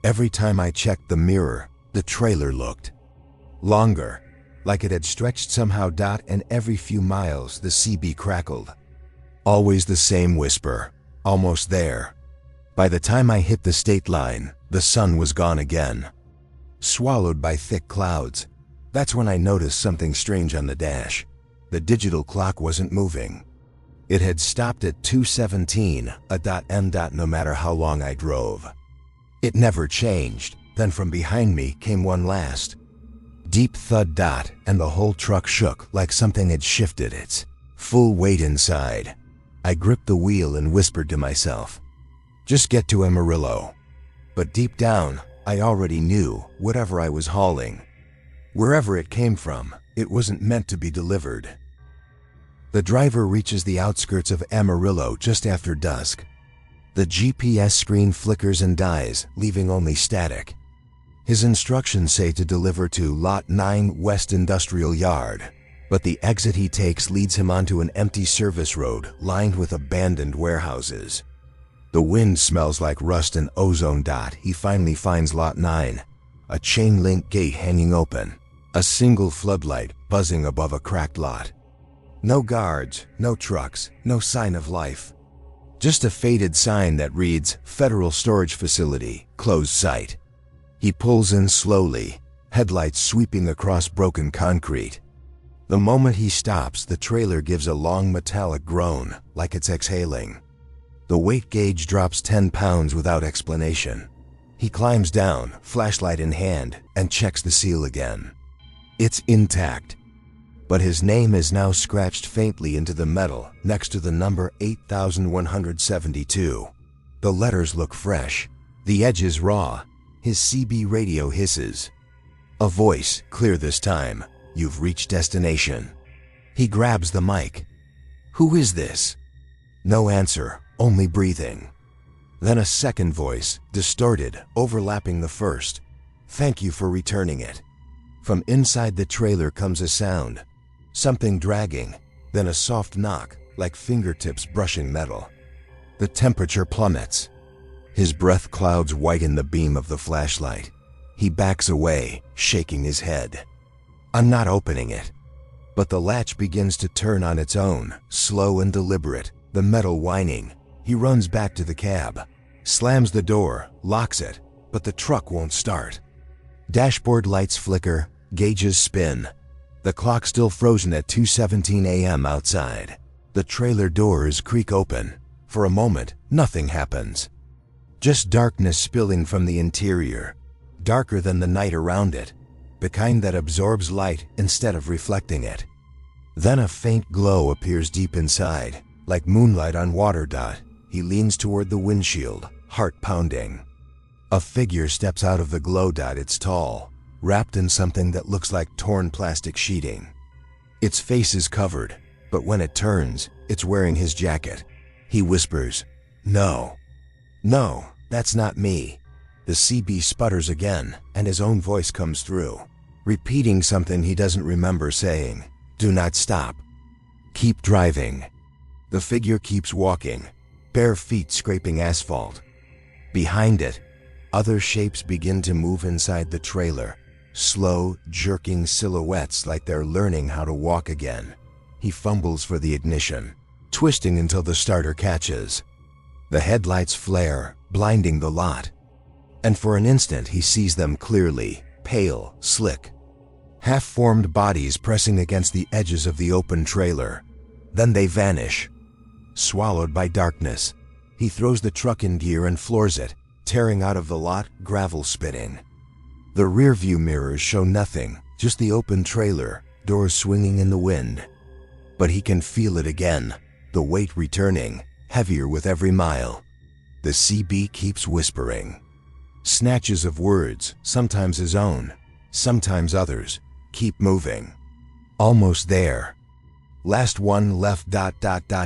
Every time I checked the mirror, the trailer looked longer, like it had stretched somehow. And every few miles, the CB crackled. Always the same whisper, "Almost there." By the time I hit the state line, the sun was gone again, swallowed by thick clouds. That's when I noticed something strange on the dash. The digital clock wasn't moving. It had stopped at 2:17, no matter how long I drove. It never changed. Then from behind me came one last deep thud. And the whole truck shook like something had shifted its full weight inside. I gripped the wheel and whispered to myself, "Just get to Amarillo." But deep down, I already knew whatever I was hauling, wherever it came from, it wasn't meant to be delivered. The driver reaches the outskirts of Amarillo just after dusk. The GPS screen flickers and dies, leaving only static. His instructions say to deliver to Lot 9 West Industrial Yard, but the exit he takes leads him onto an empty service road lined with abandoned warehouses. The wind smells like rust and ozone. He finally finds Lot 9, a chain-link gate hanging open, a single floodlight buzzing above a cracked lot. No guards, no trucks, no sign of life. Just a faded sign that reads, "Federal Storage Facility, closed site." He pulls in slowly, headlights sweeping across broken concrete. The moment he stops, the trailer gives a long metallic groan, like it's exhaling. The weight gauge drops 10 pounds without explanation. He climbs down, flashlight in hand, and checks the seal again. It's intact, but his name is now scratched faintly into the metal next to the number 8172. The letters look fresh, the edges raw. His CB radio hisses. A voice, clear this time, "You've reached destination." He grabs the mic. "Who is this?" No answer, only breathing. Then a second voice, distorted, overlapping the first. "Thank you for returning it." From inside the trailer comes a sound, something dragging, then a soft knock, like fingertips brushing metal. The temperature plummets. His breath clouds whiten the beam of the flashlight. He backs away, shaking his head. I'm not opening it. But the latch begins to turn on its own, slow and deliberate, the metal whining. He runs back to the cab, slams the door, locks it, but the truck won't start. Dashboard lights flicker, gauges spin. The clock still frozen at 2:17 a.m. outside. The trailer doors creak open. For a moment, nothing happens. Just darkness spilling from the interior, darker than the night around it, the kind that absorbs light instead of reflecting it. Then a faint glow appears deep inside, like moonlight on water. He leans toward the windshield, heart pounding. A figure steps out of the glow. It's tall, wrapped in something that looks like torn plastic sheeting. Its face is covered, But when it turns, it's wearing his jacket. He whispers, "No. No, that's not me." The CB sputters again, and his own voice comes through, repeating something he doesn't remember saying. "Do not stop. Keep driving." The figure keeps walking, bare feet scraping asphalt. Behind it, other shapes begin to move inside the trailer, slow, jerking silhouettes like they're learning how to walk again. He fumbles for the ignition, twisting until the starter catches. The headlights flare, blinding the lot. And for an instant he sees them clearly, pale, slick. Half-formed bodies pressing against the edges of the open trailer. Then they vanish, swallowed by darkness. He throws the truck in gear and floors it, tearing out of the lot, gravel spitting. The rear-view mirrors show nothing, just the open trailer, doors swinging in the wind. But he can feel it again, the weight returning, heavier with every mile. The CB keeps whispering. Snatches of words, sometimes his own, sometimes others. Keep moving. Almost there. Last one left ...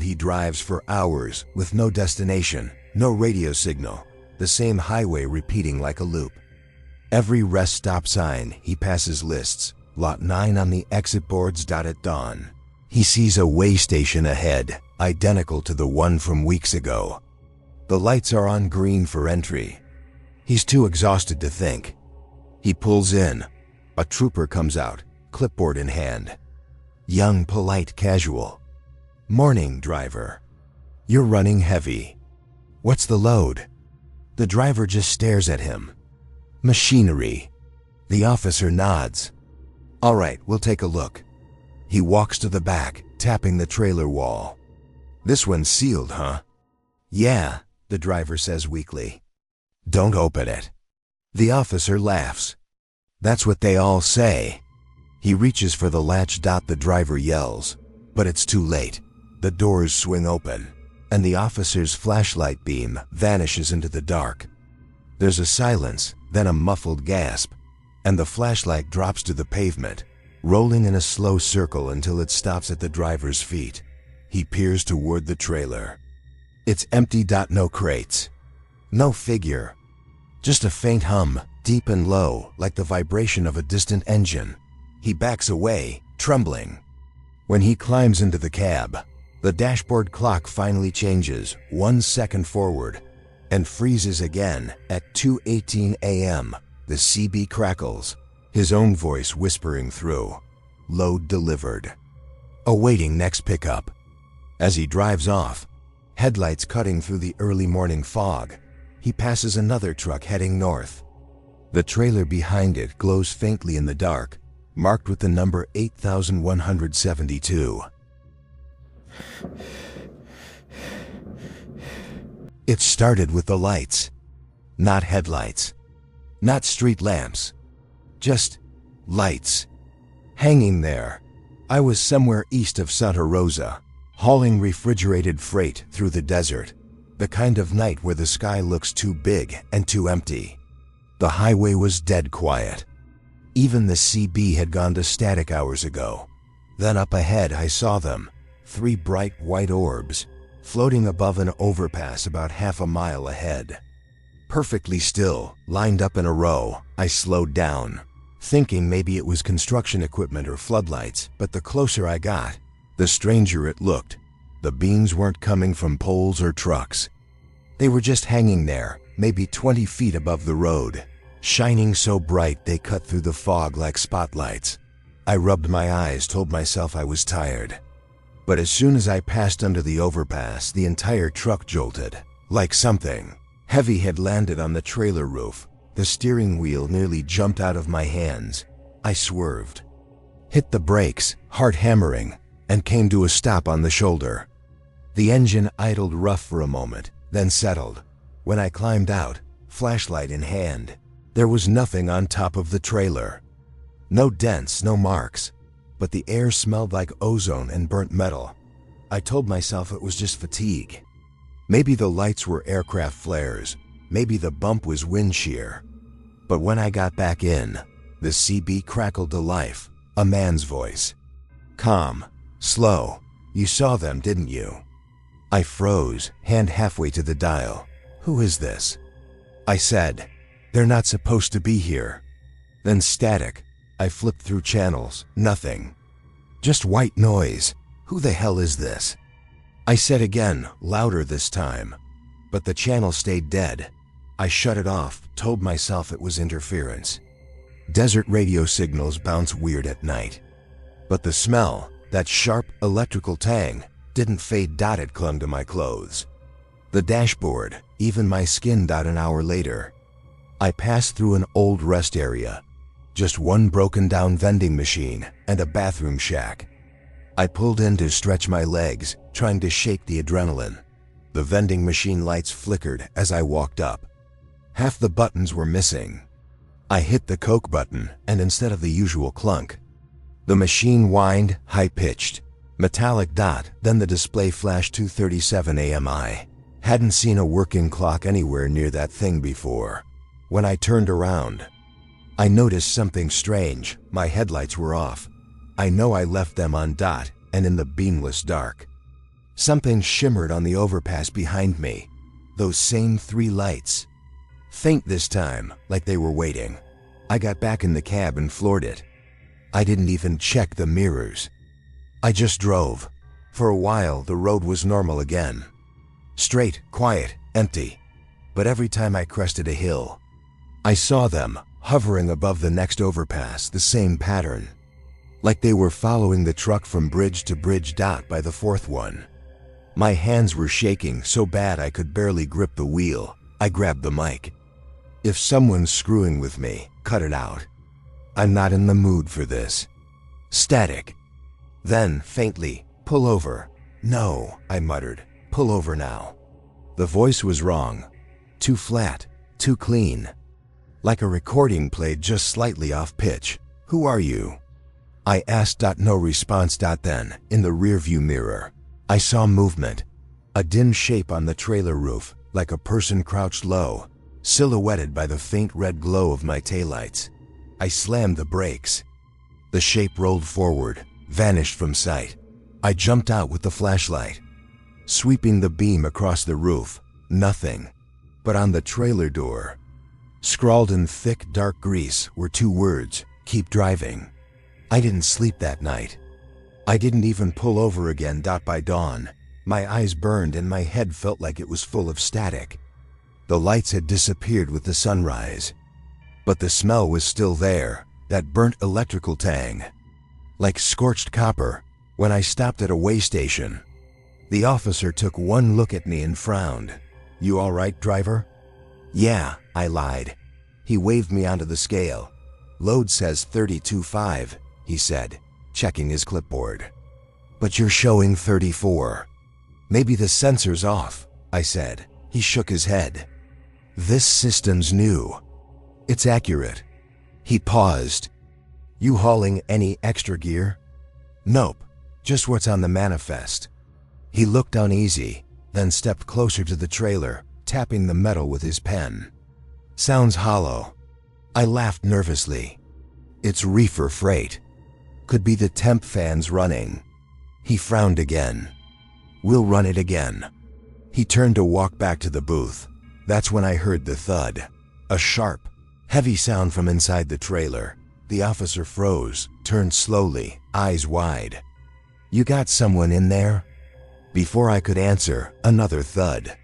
He drives for hours with no destination, no radio signal, the same highway repeating like a loop. Every rest stop sign he passes lists, lot 9 on the exit boards. At dawn, he sees a way station ahead, identical to the one from weeks ago. The lights are on green for entry. He's too exhausted to think. He pulls in. A trooper comes out, clipboard in hand. Young, polite, casual. "Morning, driver. You're running heavy. What's the load?" The driver just stares at him. "Machinery." The officer nods. "All right, we'll take a look." He walks to the back, tapping the trailer wall. "This one's sealed, huh?" "Yeah," the driver says weakly. "Don't open it." The officer laughs. "That's what they all say." He reaches for the latch. The driver yells, but it's too late. The doors swing open, and the officer's flashlight beam vanishes into the dark. There's a silence, then a muffled gasp, and the flashlight drops to the pavement, rolling in a slow circle until it stops at the driver's feet. He peers toward the trailer. It's empty. No crates. No figure. Just a faint hum, deep and low, like the vibration of a distant engine. He backs away, trembling. When he climbs into the cab, the dashboard clock finally changes 1 second forward and freezes again at 2:18 a.m. The CB crackles, his own voice whispering through. Load delivered. Awaiting next pickup. As he drives off, headlights cutting through the early morning fog, he passes another truck heading north. The trailer behind it glows faintly in the dark, marked with the number 8172. It started with the lights. Not headlights. Not street lamps. Just lights. Hanging there. I was somewhere east of Santa Rosa, hauling refrigerated freight through the desert. The kind of night where the sky looks too big and too empty. The highway was dead quiet. Even the CB had gone to static hours ago. Then up ahead I saw them, 3 bright white orbs, floating above an overpass about half a mile ahead. Perfectly still, lined up in a row, I slowed down, thinking maybe it was construction equipment or floodlights, but the closer I got, the stranger it looked. The beams weren't coming from poles or trucks. They were just hanging there, maybe 20 feet above the road, shining so bright they cut through the fog like spotlights. I rubbed my eyes, told myself I was tired. But as soon as I passed under the overpass, the entire truck jolted, like something heavy had landed on the trailer roof. The steering wheel nearly jumped out of my hands. I swerved, hit the brakes, heart hammering, and came to a stop on the shoulder. The engine idled rough for a moment, then settled. When I climbed out, flashlight in hand, there was nothing on top of the trailer. No dents, no marks, but the air smelled like ozone and burnt metal. I told myself it was just fatigue. Maybe the lights were aircraft flares, maybe the bump was wind shear. But when I got back in, the CB crackled to life, a man's voice. Calm, slow, You saw them, didn't you? I froze, hand halfway to the dial. Who is this? I said. They're not supposed to be here. Then static. I flipped through channels. Nothing. Just white noise. Who the hell is this? I said again, louder this time. But the channel stayed dead. I shut it off, told myself it was interference. Desert radio signals bounce weird at night. But the smell, that sharp electrical tang, didn't fade. It clung to my clothes. The dashboard, even my skin. An hour later, I passed through an old rest area. Just one broken down vending machine and a bathroom shack. I pulled in to stretch my legs, trying to shake the adrenaline. The vending machine lights flickered as I walked up. Half the buttons were missing. I hit the Coke button, and instead of the usual clunk, the machine whined, high-pitched, metallic. Then the display flashed 2:37 a.m. I hadn't seen a working clock anywhere near that thing before. When I turned around, I noticed something strange. My headlights were off. I know I left them on. And in the beamless dark, something shimmered on the overpass behind me. Those same 3 lights. Faint this time, like they were waiting. I got back in the cab and floored it. I didn't even check the mirrors. I just drove. For a while, the road was normal again. Straight, quiet, empty. But every time I crested a hill, I saw them, hovering above the next overpass, the same pattern. Like they were following the truck from bridge to bridge. By the 4th one, my hands were shaking so bad I could barely grip the wheel. I grabbed the mic. If someone's screwing with me, cut it out. I'm not in the mood for this. Static. Then, faintly, pull over. No, I muttered. Pull over now. The voice was wrong. Too flat, too clean. Like a recording played just slightly off pitch. Who are you? I asked. No response. Then, in the rearview mirror, I saw movement. A dim shape on the trailer roof, like a person crouched low, silhouetted by the faint red glow of my taillights. I slammed the brakes. The shape rolled forward, vanished from sight. I jumped out with the flashlight, sweeping the beam across the roof. Nothing. But on the trailer door, scrawled in thick, dark grease, were 2 words: keep driving. I didn't sleep that night. I didn't even pull over again. By dawn, my eyes burned and my head felt like it was full of static. The lights had disappeared with the sunrise. But the smell was still there, that burnt electrical tang. Like scorched copper. When I stopped at a weigh station, the officer took one look at me and frowned. You all right, driver? Yeah, I lied. He waved me onto the scale. Load says 32.5, he said, checking his clipboard. But you're showing 34. Maybe the sensor's off, I said. He shook his head. This system's new. It's accurate. He paused. You hauling any extra gear? Nope, just what's on the manifest. He looked uneasy, then stepped closer to the trailer, tapping the metal with his pen. Sounds hollow. I laughed nervously. It's reefer freight. Could be the temp fans running. He frowned again. We'll run it again. He turned to walk back to the booth. That's when I heard the thud. A sharp, heavy sound from inside the trailer. The officer froze, turned slowly, eyes wide. You got someone in there? Before I could answer, another thud.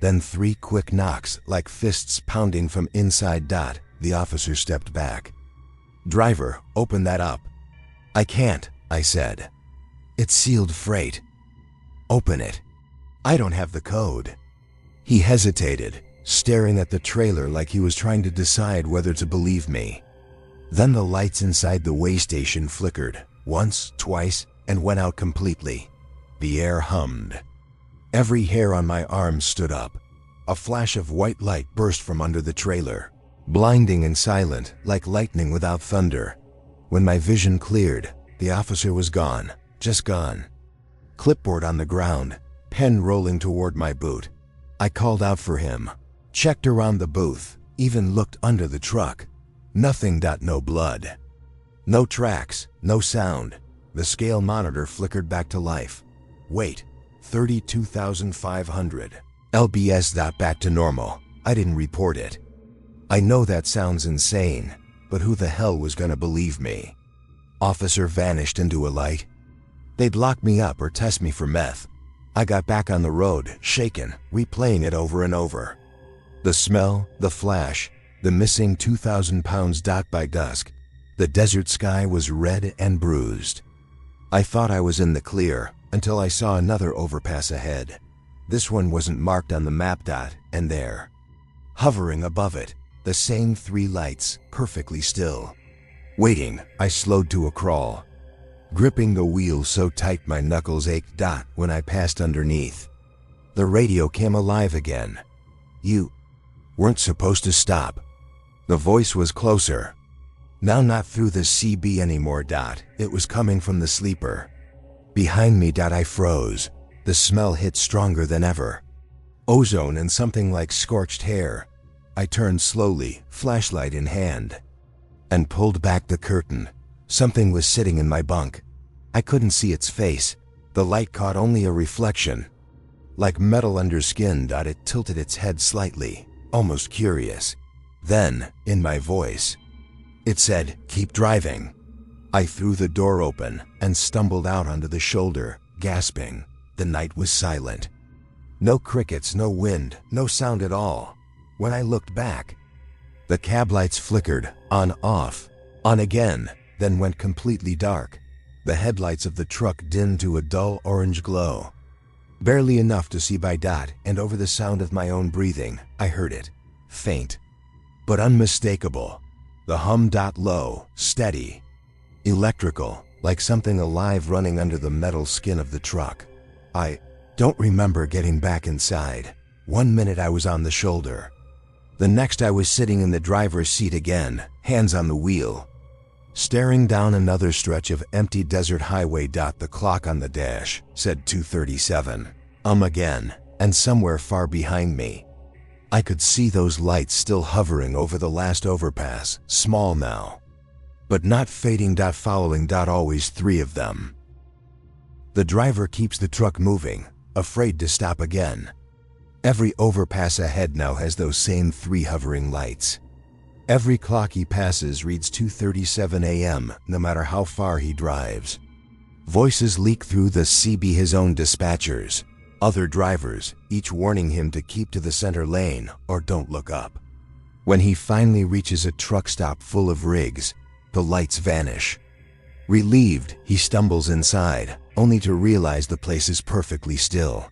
Then 3 quick knocks, like fists pounding from inside. The officer stepped back. Driver, open that up. I can't, I said. It's sealed freight. Open it. I don't have the code. He hesitated, staring at the trailer like he was trying to decide whether to believe me. Then the lights inside the weigh station flickered, once, twice, and went out completely. The air hummed. Every hair on my arm stood up. A flash of white light burst from under the trailer, blinding and silent, like lightning without thunder. When my vision cleared, the officer was gone, just gone. Clipboard on the ground, pen rolling toward my boot. I called out for him, checked around the booth, even looked under the truck. Nothing. No blood. No tracks, no sound. The scale monitor flickered back to life. Wait, 32,500. LBS. Back to normal. I didn't report it. I know that sounds insane, but who the hell was gonna believe me? Officer vanished into a light. They'd lock me up or test me for meth. I got back on the road, shaken, replaying it over and over. The smell, the flash, the missing 2,000 pounds. By dusk, the desert sky was red and bruised. I thought I was in the clear until I saw another overpass ahead. This one wasn't marked on the map. And there, hovering above it, the same 3 lights, perfectly still. Waiting, I slowed to a crawl, gripping the wheel so tight my knuckles ached. When I passed underneath, the radio came alive again. "You weren't supposed to stop." The voice was closer. Now not through the CB anymore. It was coming from the sleeper. Behind me. I froze. The smell hit stronger than ever. Ozone and something like scorched hair. I turned slowly, flashlight in hand, and pulled back the curtain. Something was sitting in my bunk. I couldn't see its face. The light caught only a reflection. Like metal under skin. It tilted its head slightly, almost curious. Then, in my voice, it said, "Keep driving." I threw the door open and stumbled out onto the shoulder, gasping. The night was silent. No crickets, no wind, no sound at all. When I looked back, the cab lights flickered, on, off, on again, then went completely dark. The headlights of the truck dimmed to a dull orange glow. Barely enough to see by. And over the sound of my own breathing, I heard it. Faint, but unmistakable. The hum. Low, steady, electrical, like something alive running under the metal skin of the truck. I don't remember getting back inside. 1 minute I was on the shoulder. The next I was sitting in the driver's seat again, hands on the wheel, staring down another stretch of empty desert highway. The clock on the dash said 2:37. Again, and somewhere far behind me, I could see those lights still hovering over the last overpass, small now, but not fading. Following. Always 3 of them. The driver keeps the truck moving, afraid to stop again. Every overpass ahead now has those same 3 hovering lights. Every clock he passes reads 2:37 a.m., no matter how far he drives. Voices leak through the CB, his own dispatchers, other drivers, each warning him to keep to the center lane or don't look up. When he finally reaches a truck stop full of rigs, the lights vanish. Relieved, he stumbles inside, only to realize the place is perfectly still.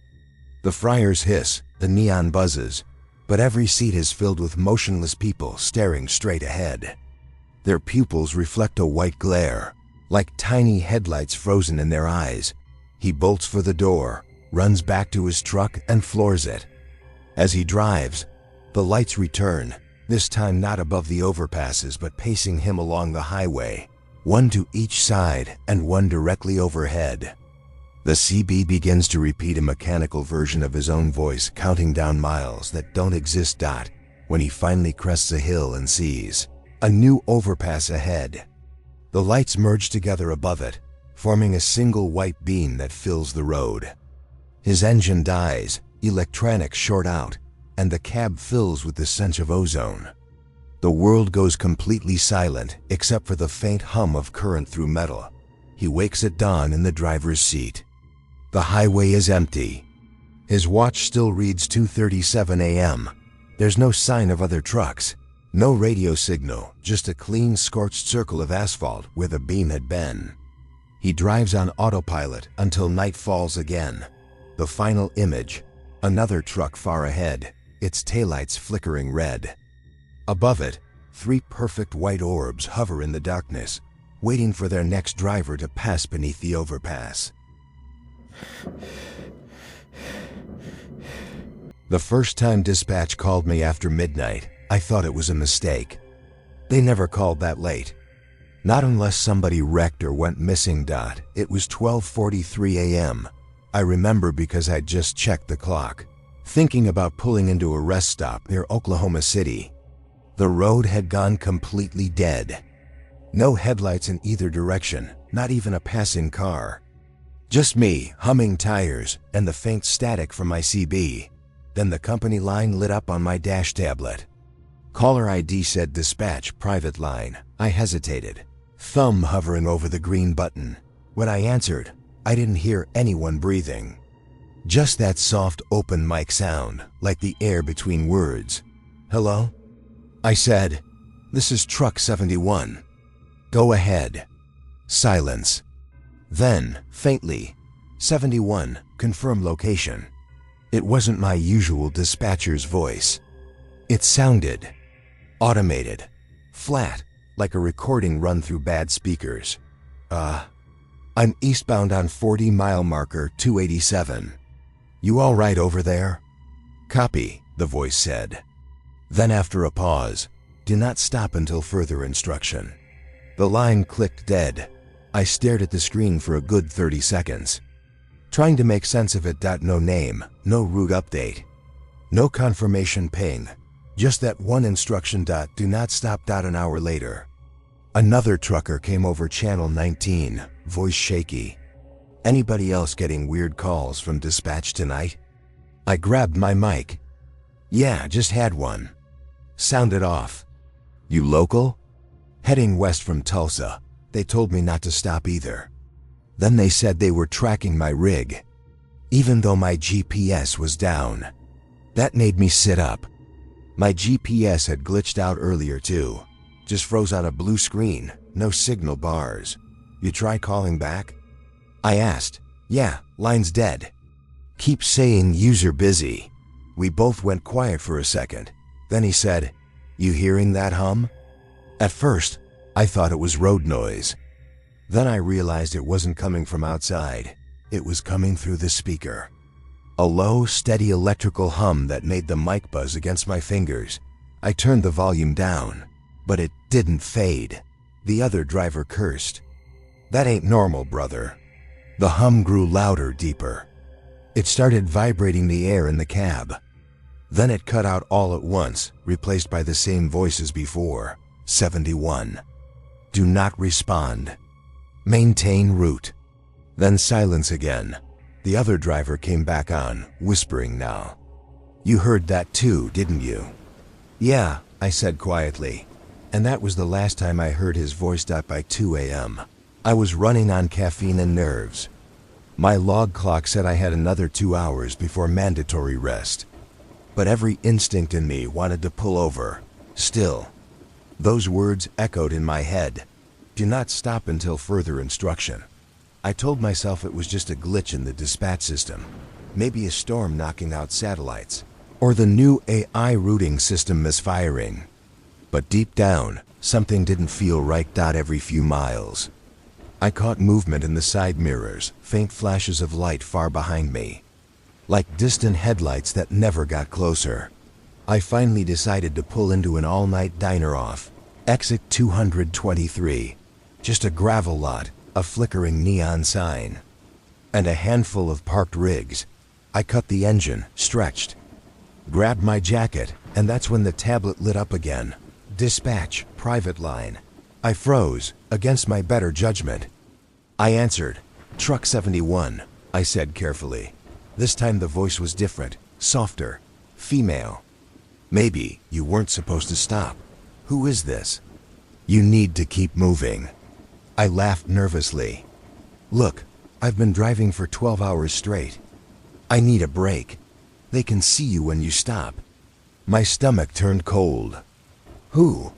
The fryers hiss, the neon buzzes, but every seat is filled with motionless people staring straight ahead. Their pupils reflect a white glare, like tiny headlights frozen in their eyes. He bolts for the door, runs back to his truck and floors it. As he drives, the lights return, this time not above the overpasses but pacing him along the highway, 1 to each side and 1 directly overhead. The CB begins to repeat a mechanical version of his own voice, counting down miles that don't exist. When he finally crests a hill and sees a new overpass ahead, the lights merge together above it, forming a single white beam that fills the road. His engine dies, electronics short out, and the cab fills with the stench of ozone. The world goes completely silent except for the faint hum of current through metal. He wakes at dawn in the driver's seat. The highway is empty. His watch still reads 2:37 a.m. There's no sign of other trucks, no radio signal, just a clean scorched circle of asphalt where the beam had been. He drives on autopilot until night falls again. The final image, another truck far ahead, its taillights flickering red. Above it, 3 perfect white orbs hover in the darkness, waiting for their next driver to pass beneath the overpass. The first time dispatch called me after midnight, I thought it was a mistake. They never called that late. Not unless somebody wrecked or went missing. It was 12:43 a.m. I remember because I'd just checked the clock, thinking about pulling into a rest stop near Oklahoma City. The road had gone completely dead. No headlights in either direction, not even a passing car. Just me, humming tires, and the faint static from my CB. Then the company line lit up on my dash tablet. Caller ID said dispatch private line. I hesitated, thumb hovering over the green button. When I answered, I didn't hear anyone breathing. Just that soft open mic sound, like the air between words. Hello? I said, "This is Truck 71. Go ahead." Silence. Then, faintly, 71, confirm location. It wasn't my usual dispatcher's voice. It sounded automated, flat, like a recording run through bad speakers. I'm eastbound on 40-mile marker 287. You all right over there? Copy, the voice said. Then after a pause, do not stop until further instruction. The line clicked dead. I stared at the screen for a good 30 seconds, trying to make sense of it. No name, no route update, no confirmation ping, just that one instruction. Do not stop. An hour later, another trucker came over channel 19, voice shaky. Anybody else getting weird calls from dispatch tonight? I grabbed my mic. Yeah, just had one. Sounded off. You local? Heading west from Tulsa. They told me not to stop either. Then they said they were tracking my rig, even though my GPS was down. That made me sit up. My GPS had glitched out earlier too. Just froze on a blue screen, no signal bars. You try calling back? I asked. Yeah, line's dead. Keep saying user busy. We both went quiet for a second. Then he said, "You hearing that hum?" At first, I thought it was road noise. Then I realized it wasn't coming from outside. It was coming through the speaker. A low, steady electrical hum that made the mic buzz against my fingers. I turned the volume down, but it didn't fade. The other driver cursed. That ain't normal, brother. The hum grew louder, deeper. It started vibrating the air in the cab. Then it cut out all at once, replaced by the same voice as before. 71. Do not respond. Maintain route. Then silence again. The other driver came back on, whispering now. You heard that too, didn't you? Yeah, I said quietly. And that was the last time I heard his voice. By 2 a.m. I was running on caffeine and nerves. My log clock said I had another 2 hours before mandatory rest. But every instinct in me wanted to pull over. Still, those words echoed in my head. Do not stop until further instruction. I told myself it was just a glitch in the dispatch system. Maybe a storm knocking out satellites. Or the new AI routing system misfiring. But deep down, something didn't feel right. Every few miles, I caught movement in the side mirrors, faint flashes of light far behind me, like distant headlights that never got closer. I finally decided to pull into an all-night diner off exit 223. Just a gravel lot, a flickering neon sign, and a handful of parked rigs. I cut the engine, stretched, grabbed my jacket, and that's when the tablet lit up again. Dispatch, private line. I froze, against my better judgment. I answered. Truck 71, I said carefully. This time the voice was different, softer, female. Maybe you weren't supposed to stop. Who is this? You need to keep moving. I laughed nervously. Look, I've been driving for 12 hours straight. I need a break. They can see you when you stop. My stomach turned cold. Who?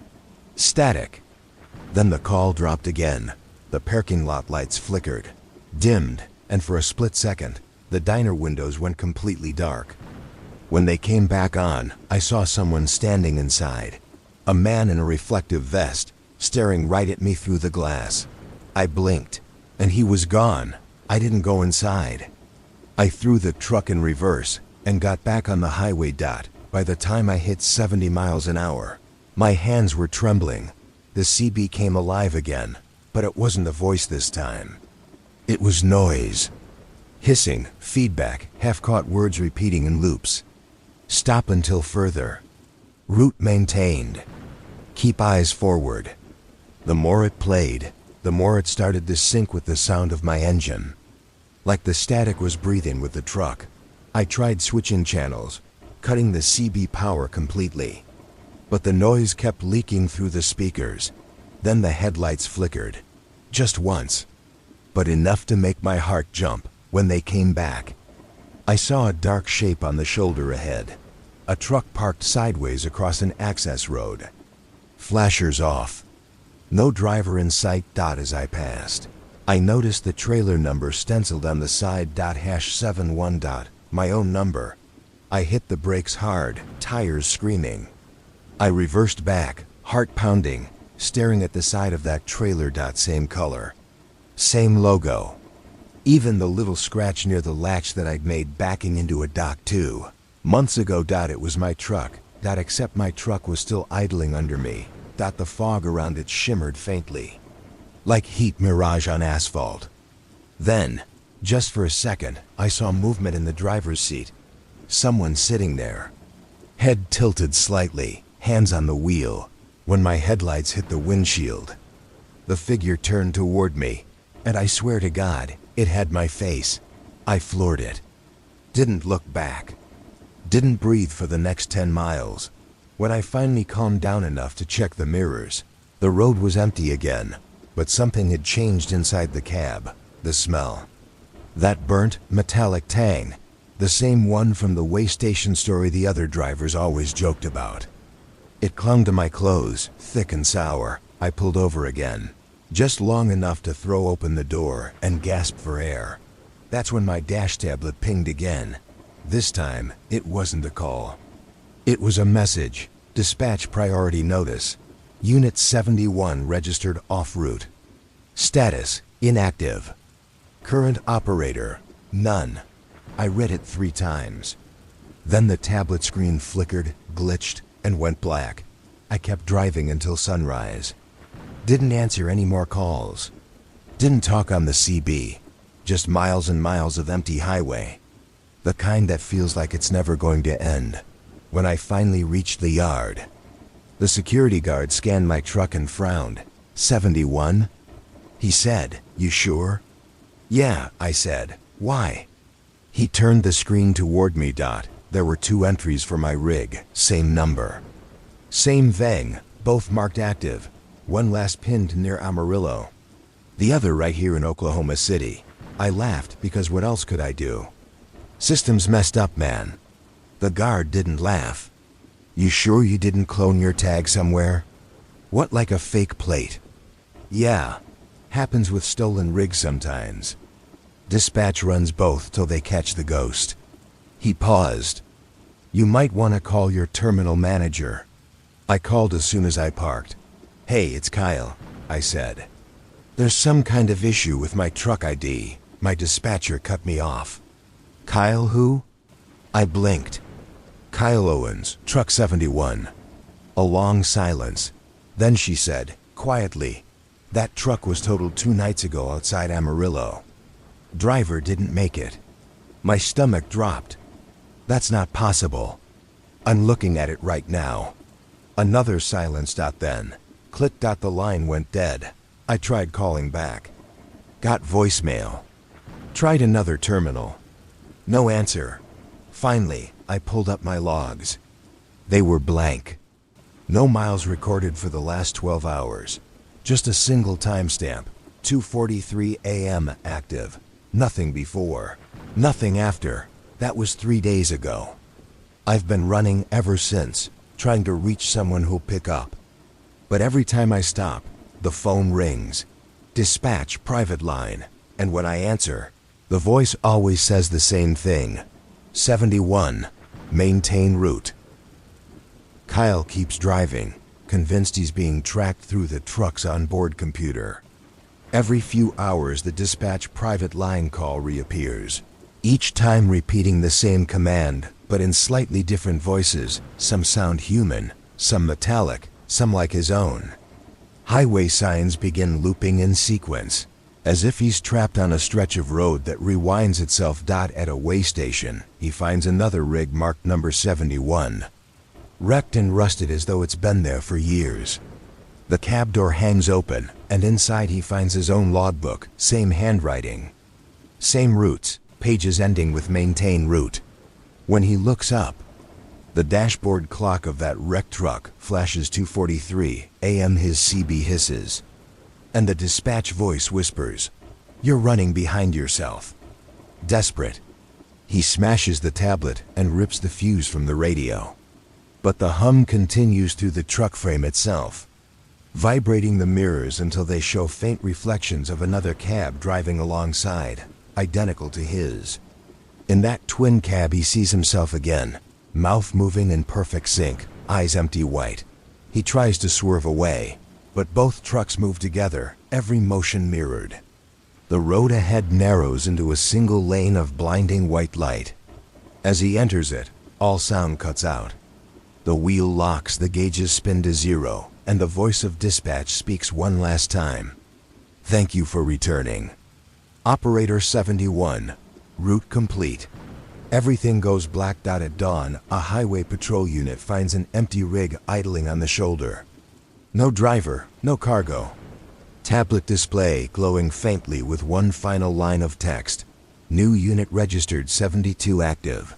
Static. Then the call dropped again. The parking lot lights flickered, dimmed, and for a split second, the diner windows went completely dark. When they came back on, I saw someone standing inside. A man in a reflective vest, staring right at me through the glass. I blinked, and he was gone. I didn't go inside. I threw the truck in reverse and got back on the highway. By the time I hit 70 miles an hour, my hands were trembling. The CB came alive again, but it wasn't a voice this time. It was noise. Hissing, feedback, half-caught words repeating in loops. Stop until further. Route maintained. Keep eyes forward. The more it played, the more it started to sync with the sound of my engine. like the static was breathing with the truck. I tried switching channels, cutting the CB power completely. But the noise kept leaking through the speakers. Then the headlights flickered. Just once. But enough to make my heart jump when they came back. I saw a dark shape on the shoulder ahead. A truck parked sideways across an access road. Flashers off. No driver in sight. As I passed, I noticed the trailer number stenciled on the side. #71. My own number. I hit the brakes hard, tires screaming. I reversed back, heart pounding, staring at the side of that trailer. Same color. Same logo. Even the little scratch near the latch that I'd made backing into a dock 2 months ago. It was my truck. Except my truck was still idling under me. The fog around it shimmered faintly, like heat mirage on asphalt. Then, just for a second, I saw movement in the driver's seat. Someone sitting there. Head tilted slightly, hands on the wheel. When my headlights hit the windshield, the figure turned toward me, and I swear to God, it had my face. I floored it. Didn't look back. Didn't breathe for the next 10 miles. When I finally calmed down enough to check the mirrors, the road was empty again, but something had changed inside the cab. The smell. That burnt, metallic tang. The same one from the way station story the other drivers always joked about. It clung to my clothes, thick and sour. I pulled over again, just long enough to throw open the door and gasp for air. That's when my dash tablet pinged again. This time, it wasn't a call. It was a message. Dispatch priority notice. Unit 71 registered en route. Status, inactive. Current operator, none. I read it 3 times. Then the tablet screen flickered, glitched, and went black. I kept driving until sunrise. Didn't answer any more calls. Didn't talk on the CB. Just miles and miles of empty highway. The kind that feels like it's never going to end. When I finally reached the yard, the security guard scanned my truck and frowned. 71? He said, "You sure?" "Yeah," I said. "Why?" He turned the screen toward me. There were 2 entries for my rig, same number. Same thing, both marked active. One last pinned near Amarillo. The other right here in Oklahoma City. I laughed because what else could I do? System's messed up, man. The guard didn't laugh. "You sure you didn't clone your tag somewhere?" "What, like a fake plate?" "Yeah. Happens with stolen rigs sometimes. Dispatch runs both till they catch the ghost." He paused. "You might want to call your terminal manager." I called as soon as I parked. "Hey, it's Kyle," I said. "There's some kind of issue with my truck ID. My dispatcher cut me off." "Kyle who?" I blinked. "Kyle Owens, truck 71. A long silence. Then she said, quietly, "That truck was totaled 2 nights ago outside Amarillo. Driver didn't make it." My stomach dropped. "That's not possible." "I'm looking at it right now." Another silence. Then, click. The line went dead. I tried calling back. Got voicemail. Tried another terminal. No answer. Finally, I pulled up my logs. They were blank. No miles recorded for the last 12 hours. Just a single timestamp, 2:43 a.m. active. Nothing before. Nothing after. That was 3 days ago. I've been running ever since, trying to reach someone who'll pick up. But every time I stop, the phone rings. Dispatch private line. And when I answer, the voice always says the same thing. 71. Maintain route. Kyle keeps driving, convinced he's being tracked through the truck's onboard computer. Every few hours the dispatch private line call reappears, each time repeating the same command, but in slightly different voices. Some sound human, some metallic, some like his own. Highway signs begin looping in sequence, as if he's trapped on a stretch of road that rewinds itself. At a way station, he finds another rig marked number 71. Wrecked and rusted as though it's been there for years. The cab door hangs open, and inside he finds his own logbook, same handwriting. Same routes, pages ending with maintain route. When he looks up, the dashboard clock of that wrecked truck flashes 2:43 a.m. His CB hisses, and the dispatch voice whispers, "You're running behind yourself." Desperate, he smashes the tablet and rips the fuse from the radio. But the hum continues through the truck frame itself, vibrating the mirrors until they show faint reflections of another cab driving alongside, identical to his. In that twin cab he sees himself again, mouth moving in perfect sync, eyes empty white. He tries to swerve away, but both trucks move together, every motion mirrored. The road ahead narrows into a single lane of blinding white light. As he enters it, all sound cuts out. The wheel locks, the gauges spin to zero, and the voice of dispatch speaks one last time. "Thank you for returning. Operator 71, route complete." Everything goes blacked out at dawn. A highway patrol unit finds an empty rig idling on the shoulder. No driver, no cargo. Tablet display glowing faintly with one final line of text. New unit registered 72 active.